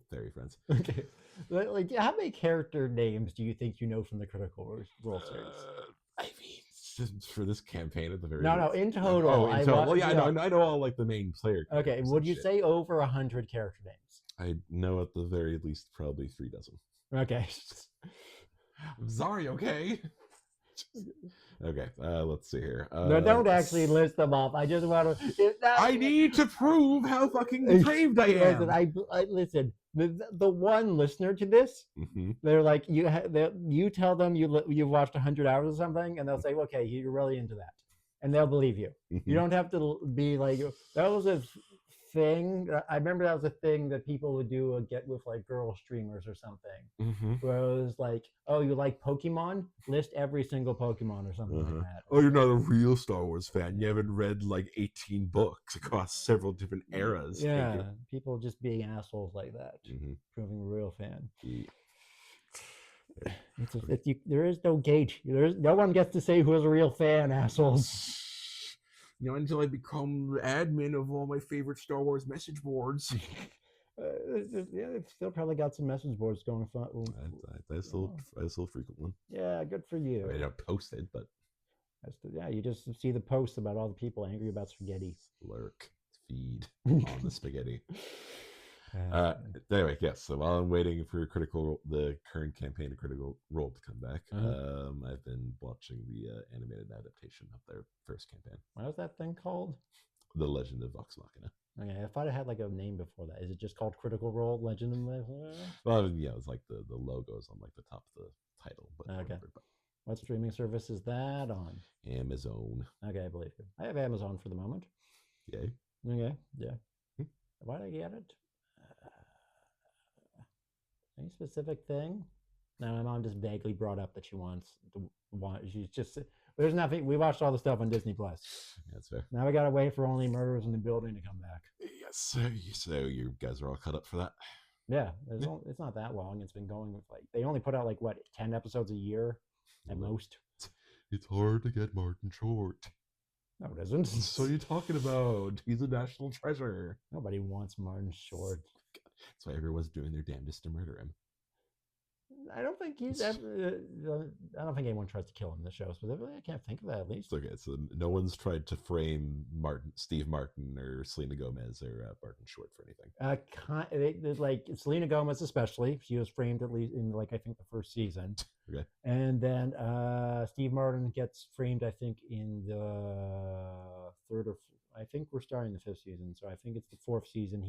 [SPEAKER 2] fairy friends.
[SPEAKER 1] Okay. Like, how many character names do you think you know from the Critical Role series?
[SPEAKER 2] I mean, just for this campaign at the very
[SPEAKER 1] No, in total.
[SPEAKER 2] Oh, in total. Well, yeah, I know all like the main player.
[SPEAKER 1] Okay, would you say over 100 character names?
[SPEAKER 2] I know at the very least probably 3 dozen.
[SPEAKER 1] Okay.
[SPEAKER 2] I'm sorry, okay? Okay, let's see here.
[SPEAKER 1] No, don't actually list them off. I just want to.
[SPEAKER 2] I need to prove how fucking depraved I am.
[SPEAKER 1] Listen. The one listener to this, they're like you tell them you've watched 100 hours or something, and they'll say, "Okay, you're really into that," and they'll believe you. You don't have to be like that was a thing. I remember that was a thing that people would do get with like girl streamers or something, where it was like, "Oh, you like Pokemon? List every single Pokemon or something like that."
[SPEAKER 2] Oh, you're not a real Star Wars fan. You haven't read like 18 books across several different eras.
[SPEAKER 1] Yeah, people just being assholes like that, proving a real fan. There is no gate. No one gets to say who is a real fan, assholes.
[SPEAKER 2] Until I become admin of all my favorite Star Wars message boards.
[SPEAKER 1] They've still probably got some message boards going.
[SPEAKER 2] I still frequent one.
[SPEAKER 1] Yeah, good for you.
[SPEAKER 2] I don't post it, but
[SPEAKER 1] you just see the posts about all the people angry about spaghetti.
[SPEAKER 2] Lurk, feed on the spaghetti. Anyway, yes. So while I'm waiting for the current campaign of Critical Role to come back, I've been watching the animated adaptation of their first campaign.
[SPEAKER 1] What was that thing called?
[SPEAKER 2] The Legend of Vox Machina.
[SPEAKER 1] Okay, I thought it had like a name before that. Is it just called Critical Role Legend of?
[SPEAKER 2] Well, yeah, it's like the logo's on like the top of the title. But
[SPEAKER 1] okay. What streaming service is that on?
[SPEAKER 2] Amazon.
[SPEAKER 1] Okay, I believe you. I have Amazon for the moment.
[SPEAKER 2] Yay.
[SPEAKER 1] Okay, yeah. Why did I get it? Any specific thing? No, my mom just vaguely brought up that she wants to watch. She's just there's nothing. We watched all the stuff on Disney Plus.
[SPEAKER 2] That's fair.
[SPEAKER 1] Now we gotta wait for Only Murders in the Building to come back.
[SPEAKER 2] Yes. So you guys are all cut up for that?
[SPEAKER 1] Yeah, it's not that long. It's been going with like they only put out like 10 episodes a year at most.
[SPEAKER 2] It's hard to get Martin Short.
[SPEAKER 1] No, it isn't.
[SPEAKER 2] So you're talking about he's a national treasure.
[SPEAKER 1] Nobody wants Martin Short.
[SPEAKER 2] That's why everyone's doing their damnedest to murder him.
[SPEAKER 1] I don't think he's ever. I don't think anyone tries to kill him in the show specifically. I can't think of that at least.
[SPEAKER 2] Okay, so no one's tried to frame Steve Martin or Selena Gomez or Martin Short for anything.
[SPEAKER 1] Like Selena Gomez especially, she was framed at least in like I think the first season.
[SPEAKER 2] Okay.
[SPEAKER 1] And then Steve Martin gets framed I think in the third or I think we're starting the 5th season, so I think it's the 4th season.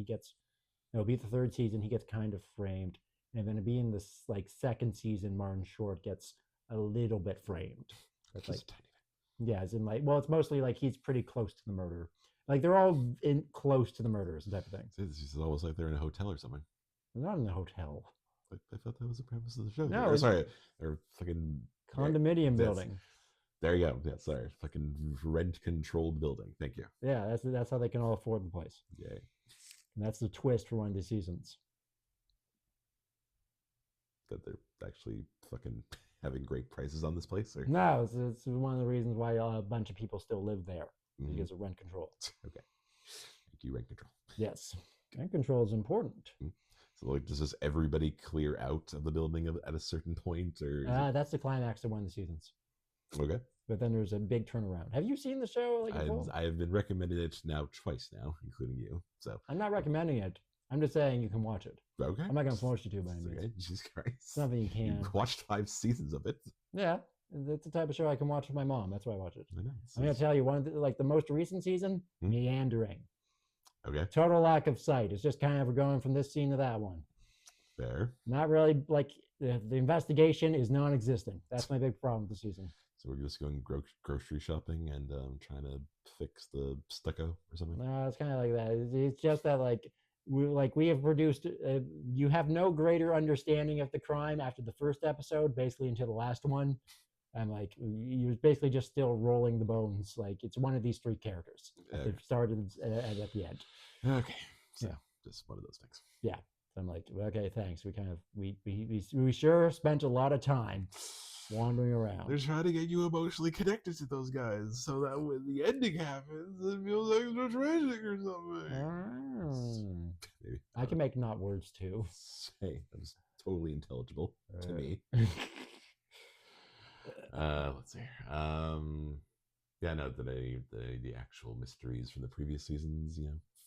[SPEAKER 1] It'll be the 3rd season. He gets kind of framed, and then it'll be in this like 2nd season. Martin Short gets a little bit framed. That's like,
[SPEAKER 2] Just a tiny bit.
[SPEAKER 1] yeah, as in like, well, it's mostly like he's pretty close to the murder. Like they're all in close to the murders and type of thing.
[SPEAKER 2] It's just almost like they're in a hotel or something.
[SPEAKER 1] They're not in the hotel.
[SPEAKER 2] I thought that was the premise of the show.
[SPEAKER 1] No,
[SPEAKER 2] Or,
[SPEAKER 1] it's
[SPEAKER 2] sorry, or fucking
[SPEAKER 1] condominium
[SPEAKER 2] Yes.
[SPEAKER 1] building.
[SPEAKER 2] There you go. Yeah, sorry, fucking rent-controlled building. Thank you.
[SPEAKER 1] Yeah, that's how they can all afford the place.
[SPEAKER 2] Yay.
[SPEAKER 1] And that's the twist for one of the seasons.
[SPEAKER 2] That they're actually fucking having great prices on this place. Or?
[SPEAKER 1] No, it's one of the reasons why a bunch of people still live there
[SPEAKER 2] Mhm.
[SPEAKER 1] because of rent control.
[SPEAKER 2] Okay. Thank you, rent control.
[SPEAKER 1] Yes, rent control is important.
[SPEAKER 2] So, like, does everybody clear out of the building at a certain point, or?
[SPEAKER 1] That's the climax of one of the seasons.
[SPEAKER 2] Okay.
[SPEAKER 1] But then there's a big turnaround. Have you seen the show? Like,
[SPEAKER 2] I have been recommended it now twice now, including you. So
[SPEAKER 1] I'm not recommending it. I'm just saying you can watch it.
[SPEAKER 2] okay.
[SPEAKER 1] I'm not going to force you to by any means.
[SPEAKER 2] Okay. Jesus Christ.
[SPEAKER 1] It's something you
[SPEAKER 2] You
[SPEAKER 1] can.
[SPEAKER 2] watched 5 seasons of it.
[SPEAKER 1] Yeah, it's the type of show I can watch with my mom. That's why I watch it.
[SPEAKER 2] I know.
[SPEAKER 1] I'm going to tell you, one of the most recent season,
[SPEAKER 2] Hmm?
[SPEAKER 1] meandering.
[SPEAKER 2] Okay.
[SPEAKER 1] Total lack of sight. It's just kind of going from this scene to that one.
[SPEAKER 2] Fair.
[SPEAKER 1] Not really, like, the investigation is non-existent. That's my big problem with the season.
[SPEAKER 2] So we're just going grocery shopping and trying to fix the stucco or something.
[SPEAKER 1] No, it's kind of like that. It's just that, we have produced. You have no greater understanding of the crime after the first episode, basically until the last one, and like you're basically just still rolling the bones. Like it's one of these 3 characters at the start and at the end.
[SPEAKER 2] Okay. So
[SPEAKER 1] Yeah.
[SPEAKER 2] just one of those things.
[SPEAKER 1] Yeah. So I'm like, okay, thanks. We sure spent a lot of time wandering around.
[SPEAKER 2] They're trying to get you emotionally connected to those guys, so that when the ending happens, it feels extra tragic or something. Maybe.
[SPEAKER 1] I can make not words too.
[SPEAKER 2] Hey, that was totally intelligible to me. Let's see. Yeah, no, the actual mysteries from the previous seasons,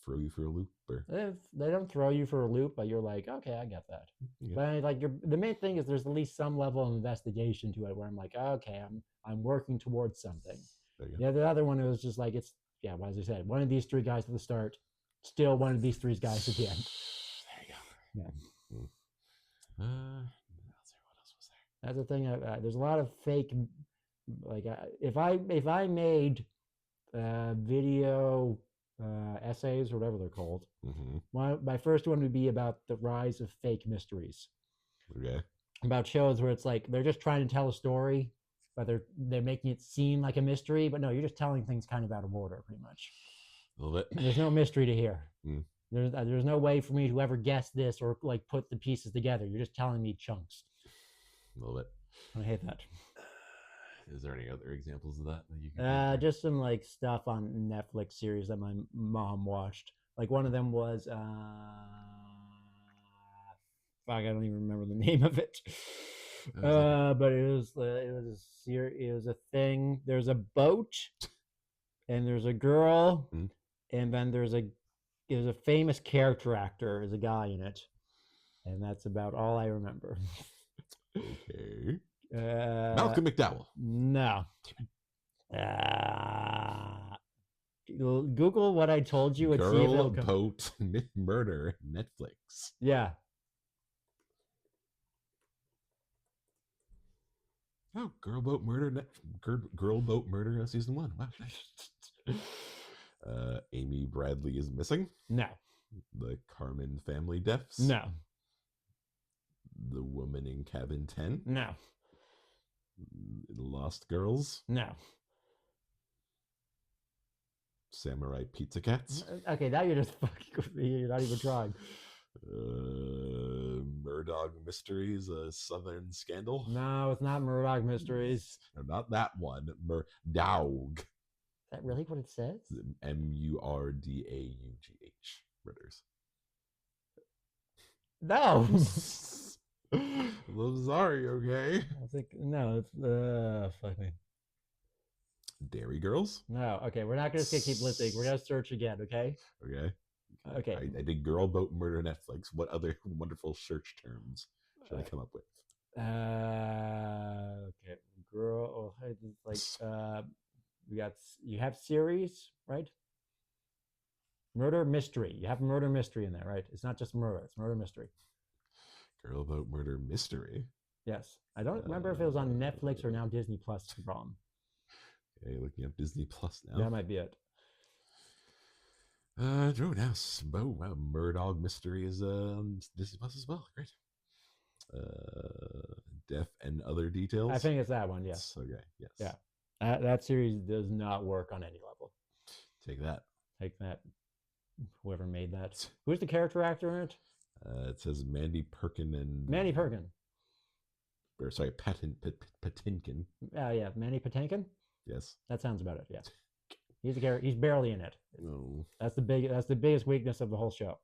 [SPEAKER 2] throw you for a loop, or
[SPEAKER 1] They don't throw you for a loop, but you're like, okay, I get that.
[SPEAKER 2] yeah.
[SPEAKER 1] But like, the main thing is there's at least some level of investigation to it, where I'm like, okay, I'm working towards something.
[SPEAKER 2] There you go.
[SPEAKER 1] Yeah, the other one, it was just like, it's, yeah, as I said, one of these 3 guys at the start, still one of these 3 guys at the end.
[SPEAKER 2] There you go.
[SPEAKER 1] Yeah.
[SPEAKER 2] Let's see, what else was there?
[SPEAKER 1] That's the thing. There's a lot of fake. Like, if I made video essays or whatever they're called, my first one would be about the rise of fake mysteries.
[SPEAKER 2] Okay.
[SPEAKER 1] About shows where it's like they're just trying to tell a story, but they're making it seem like a mystery. But no, you're just telling things kind of out of order, pretty much.
[SPEAKER 2] A little bit.
[SPEAKER 1] There's no mystery to hear.
[SPEAKER 2] Mm.
[SPEAKER 1] There's no way for me to ever guess this or like put the pieces together. You're just telling me chunks.
[SPEAKER 2] A little bit.
[SPEAKER 1] I hate that.
[SPEAKER 2] Is there any other examples of that you can?
[SPEAKER 1] Just some like stuff on Netflix series that my mom watched. Like one of them was fuck, I don't even remember the name of it. But it was a thing. There's a boat, and there's a girl, and then there's a famous character actor. There's a guy in it, and that's about all I remember.
[SPEAKER 2] Okay. Malcolm McDowell.
[SPEAKER 1] No. Google what I told you. And see if
[SPEAKER 2] Girl
[SPEAKER 1] it'll come.
[SPEAKER 2] Boat Murder, Netflix.
[SPEAKER 1] Yeah.
[SPEAKER 2] Oh, Girl Boat Murder, Girl Boat Murder, season 1. Wow. Amy Bradley is missing.
[SPEAKER 1] No.
[SPEAKER 2] The Carmen family deaths.
[SPEAKER 1] No.
[SPEAKER 2] The Woman in Cabin 10.
[SPEAKER 1] No.
[SPEAKER 2] Lost Girls.
[SPEAKER 1] No.
[SPEAKER 2] Samurai Pizza Cats.
[SPEAKER 1] Okay, now you're just fucking. You're not even trying.
[SPEAKER 2] Murdoch Mysteries, a Southern Scandal.
[SPEAKER 1] No, it's not Murdoch Mysteries.
[SPEAKER 2] No, not that one. Murdaugh.
[SPEAKER 1] Is that really what it says?
[SPEAKER 2] Murdagh. Murders.
[SPEAKER 1] No.
[SPEAKER 2] I'm sorry, okay?
[SPEAKER 1] I think no. It's fuck me.
[SPEAKER 2] Dairy Girls.
[SPEAKER 1] No. Okay, we're not just gonna keep listening. We're gonna search again. Okay.
[SPEAKER 2] Okay.
[SPEAKER 1] Okay.
[SPEAKER 2] I did Girl Boat Murder Netflix. What other wonderful search terms should I come up with?
[SPEAKER 1] Okay. Girl. Like you have series, right? Murder mystery. You have murder mystery in there, right? It's not just murder. It's murder mystery.
[SPEAKER 2] Girl Boat Murder Mystery.
[SPEAKER 1] Yes. I don't remember if it was on Netflix or now Disney Plus. Is the problem.
[SPEAKER 2] Okay, looking up Disney Plus now.
[SPEAKER 1] That might be it.
[SPEAKER 2] Drew now. Wow, Murdog Mystery is on Disney Plus as well. Great. Death and Other Details.
[SPEAKER 1] I think it's that one. Yes.
[SPEAKER 2] Okay. Yes.
[SPEAKER 1] Yeah. That series does not work on any level.
[SPEAKER 2] Take that.
[SPEAKER 1] Take that. Whoever made that. Who's the character actor in it?
[SPEAKER 2] It says Mandy Perkin and
[SPEAKER 1] Manny Perkin.
[SPEAKER 2] Or sorry, Patinkin.
[SPEAKER 1] Yeah, Manny Patinkin.
[SPEAKER 2] Yes.
[SPEAKER 1] That sounds about it. Yeah. He's a character. He's barely in it.
[SPEAKER 2] No.
[SPEAKER 1] That's the biggest weakness of the whole show.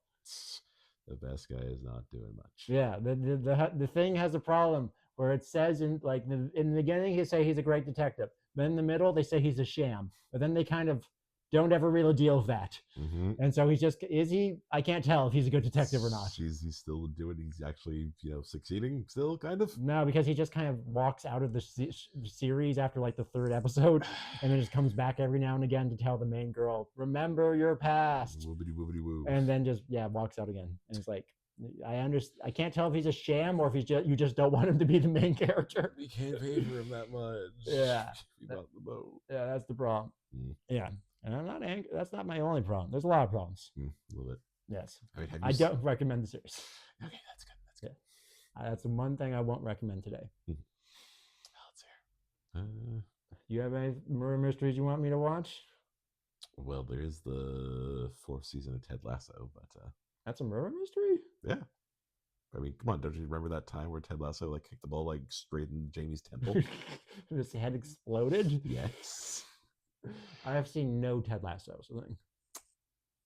[SPEAKER 2] The best guy is not doing much.
[SPEAKER 1] Yeah. The thing has a problem where it says in the beginning they say he's a great detective. Then in the middle they say he's a sham. But then they kind of don't ever really deal with that.
[SPEAKER 2] Mm-hmm.
[SPEAKER 1] And so is he? I can't tell if he's a good detective or not.
[SPEAKER 2] He's still doing. He's actually succeeding. Still kind of.
[SPEAKER 1] No, because he just kind of walks out of the series after like the third episode, and then just comes back every now and again to tell the main girl, "Remember your past."
[SPEAKER 2] Woobity woobity woo.
[SPEAKER 1] And then just walks out again. And it's like I can't tell if he's a sham or if you just don't want him to be the main character.
[SPEAKER 2] We can't pay for him that much.
[SPEAKER 1] Yeah.
[SPEAKER 2] We bought the boat.
[SPEAKER 1] Yeah, that's the problem.
[SPEAKER 2] Mm.
[SPEAKER 1] Yeah. And I'm not angry. That's not my only problem. There's a lot of problems.
[SPEAKER 2] A little bit.
[SPEAKER 1] Yes.
[SPEAKER 2] I mean,
[SPEAKER 1] I don't recommend the series.
[SPEAKER 2] Okay, that's good. That's good.
[SPEAKER 1] That's the one thing I won't recommend today.
[SPEAKER 2] Let's hear.
[SPEAKER 1] You have any murder mysteries you want me to watch?
[SPEAKER 2] Well, there is the 4th season of Ted Lasso, but
[SPEAKER 1] That's a murder mystery?
[SPEAKER 2] yeah. I mean, come on! Don't you remember that time where Ted Lasso kicked the ball straight in Jamie's temple?
[SPEAKER 1] His head exploded?
[SPEAKER 2] Yes.
[SPEAKER 1] I have seen no Ted Lasso. So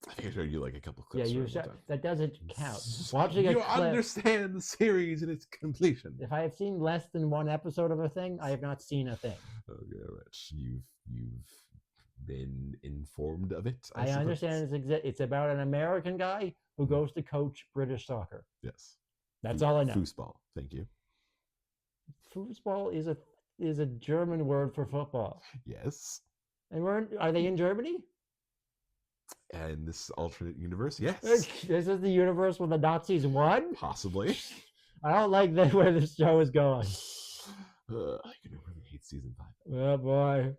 [SPEAKER 2] I think I showed you a couple clips.
[SPEAKER 1] Yeah,
[SPEAKER 2] from it one time.
[SPEAKER 1] that doesn't count. Watching a
[SPEAKER 2] you
[SPEAKER 1] clip,
[SPEAKER 2] understand the series and its completion.
[SPEAKER 1] if I have seen less than one episode of a thing, I have not seen a thing.
[SPEAKER 2] Okay, Rich, you've been informed of it.
[SPEAKER 1] I understand it's about an American guy who goes to coach British soccer.
[SPEAKER 2] Yes,
[SPEAKER 1] that's all I know.
[SPEAKER 2] Foosball. Thank you.
[SPEAKER 1] Foosball is a German word for football.
[SPEAKER 2] Yes.
[SPEAKER 1] And are they in Germany?
[SPEAKER 2] And this alternate universe, yes.
[SPEAKER 1] This is the universe where the Nazis won?
[SPEAKER 2] Possibly.
[SPEAKER 1] I don't like where this show is going.
[SPEAKER 2] I can really hate season 5.
[SPEAKER 1] Oh boy.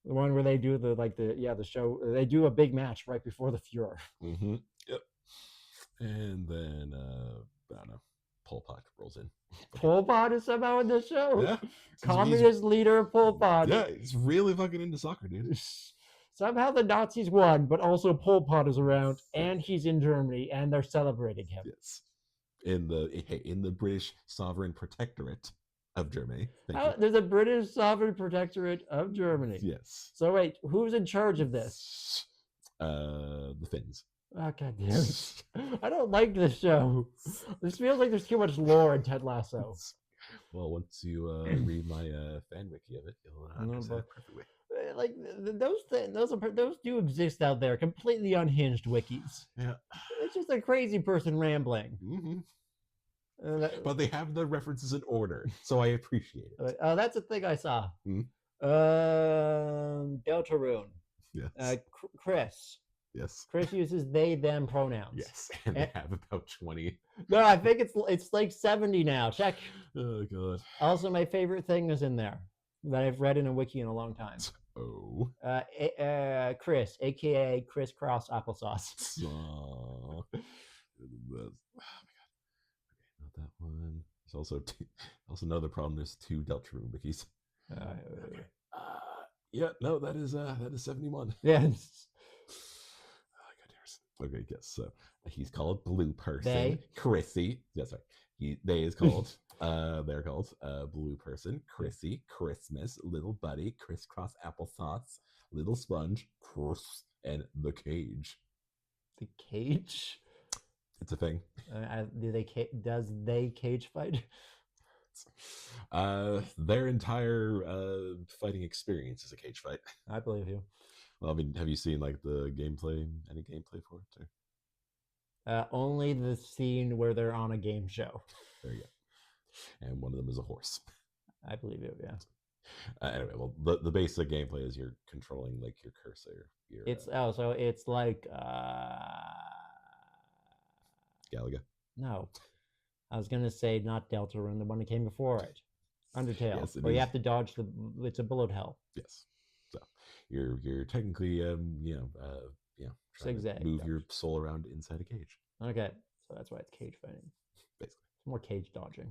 [SPEAKER 1] The one where they do the show, they do a big match right before the Fuhrer.
[SPEAKER 2] Mm-hmm. Yep. And then, I don't know, Pol Pot rolls in.
[SPEAKER 1] Pol Pot is somehow in the show?
[SPEAKER 2] Yeah.
[SPEAKER 1] Communist leader Pol Pot.
[SPEAKER 2] Yeah, he's really fucking into soccer, dude.
[SPEAKER 1] Somehow the Nazis won, but also Pol Pot is around, and he's in Germany, and they're celebrating him.
[SPEAKER 2] Yes. In the British Sovereign Protectorate of Germany.
[SPEAKER 1] There's a British Sovereign Protectorate of Germany.
[SPEAKER 2] Yes.
[SPEAKER 1] So wait, who's in charge of this?
[SPEAKER 2] The Finns.
[SPEAKER 1] Oh, God damn it. I don't like this show. This feels like there's too much lore in Ted Lasso.
[SPEAKER 2] Well, once you read my fan wiki of it, you'll understand it perfectly.
[SPEAKER 1] Those do exist out there, completely unhinged wikis.
[SPEAKER 2] Yeah.
[SPEAKER 1] It's just a crazy person rambling.
[SPEAKER 2] Mm-hmm. But they have the references in order, so I appreciate it.
[SPEAKER 1] Oh, that's a thing I saw. Deltarune.
[SPEAKER 2] Yes.
[SPEAKER 1] Chris.
[SPEAKER 2] Yes.
[SPEAKER 1] Chris uses they, them pronouns.
[SPEAKER 2] Yes, and they have about 20.
[SPEAKER 1] No, I think it's like 70 now. Check.
[SPEAKER 2] Oh, God.
[SPEAKER 1] Also, my favorite thing is in there that I've read in a wiki in a long time.
[SPEAKER 2] Oh.
[SPEAKER 1] Chris, a.k.a. Criss Cross Applesauce.
[SPEAKER 2] Oh my God. Okay, not that one. There's also another problem. There's 2 Deltarune wikis. Okay. Yeah, no, that is 71.
[SPEAKER 1] Yeah.
[SPEAKER 2] Okay, yes. So he's called Blue Person.
[SPEAKER 1] They?
[SPEAKER 2] Chrissy. Yeah, sorry. They is called. They're called Blue Person, Chrissy, Christmas, Little Buddy, Crisscross Applesauce, Little Sponge, Chris, and the Cage.
[SPEAKER 1] The Cage?
[SPEAKER 2] It's a thing.
[SPEAKER 1] Does they cage fight?
[SPEAKER 2] Their entire fighting experience is a cage fight.
[SPEAKER 1] I believe you.
[SPEAKER 2] Well, I mean, have you seen the gameplay? Any gameplay for it? Too?
[SPEAKER 1] Only the scene where they're on a game show.
[SPEAKER 2] There you go. And one of them is a horse.
[SPEAKER 1] I believe you. Yeah.
[SPEAKER 2] Anyway, well, the basic gameplay is you're controlling your cursor Your,
[SPEAKER 1] So it's like
[SPEAKER 2] Galaga.
[SPEAKER 1] no. I was gonna say not Deltarune, the one that came before it. Undertale.
[SPEAKER 2] Yes, it
[SPEAKER 1] where you
[SPEAKER 2] is.
[SPEAKER 1] have to dodge it's a bullet hell.
[SPEAKER 2] Yes. So you're technically trying
[SPEAKER 1] Zigzag
[SPEAKER 2] to move
[SPEAKER 1] dodge.
[SPEAKER 2] your soul around inside a cage.
[SPEAKER 1] Okay. So that's why it's cage fighting.
[SPEAKER 2] Basically.
[SPEAKER 1] It's more cage dodging.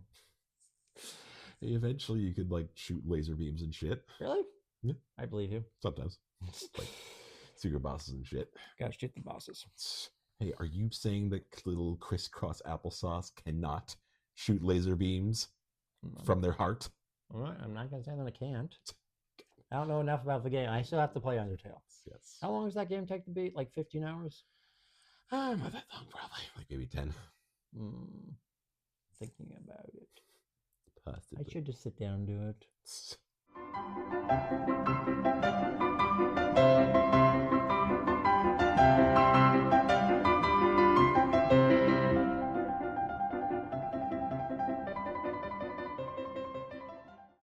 [SPEAKER 2] Eventually you could like shoot laser beams and shit.
[SPEAKER 1] Really?
[SPEAKER 2] Yeah.
[SPEAKER 1] I believe you.
[SPEAKER 2] Sometimes. Like secret bosses and shit.
[SPEAKER 1] Gotta shoot the bosses.
[SPEAKER 2] Hey, are you saying that little crisscross applesauce cannot shoot laser beams from their heart?
[SPEAKER 1] All right, I'm not gonna say that I can't. I don't know enough about the game. I still have to play Undertale.
[SPEAKER 2] Yes.
[SPEAKER 1] How long does that game take to beat? Like 15 hours?
[SPEAKER 2] Not that long, probably. Like maybe 10.
[SPEAKER 1] Thinking about it.
[SPEAKER 2] Possibly.
[SPEAKER 1] I should just sit down and do it.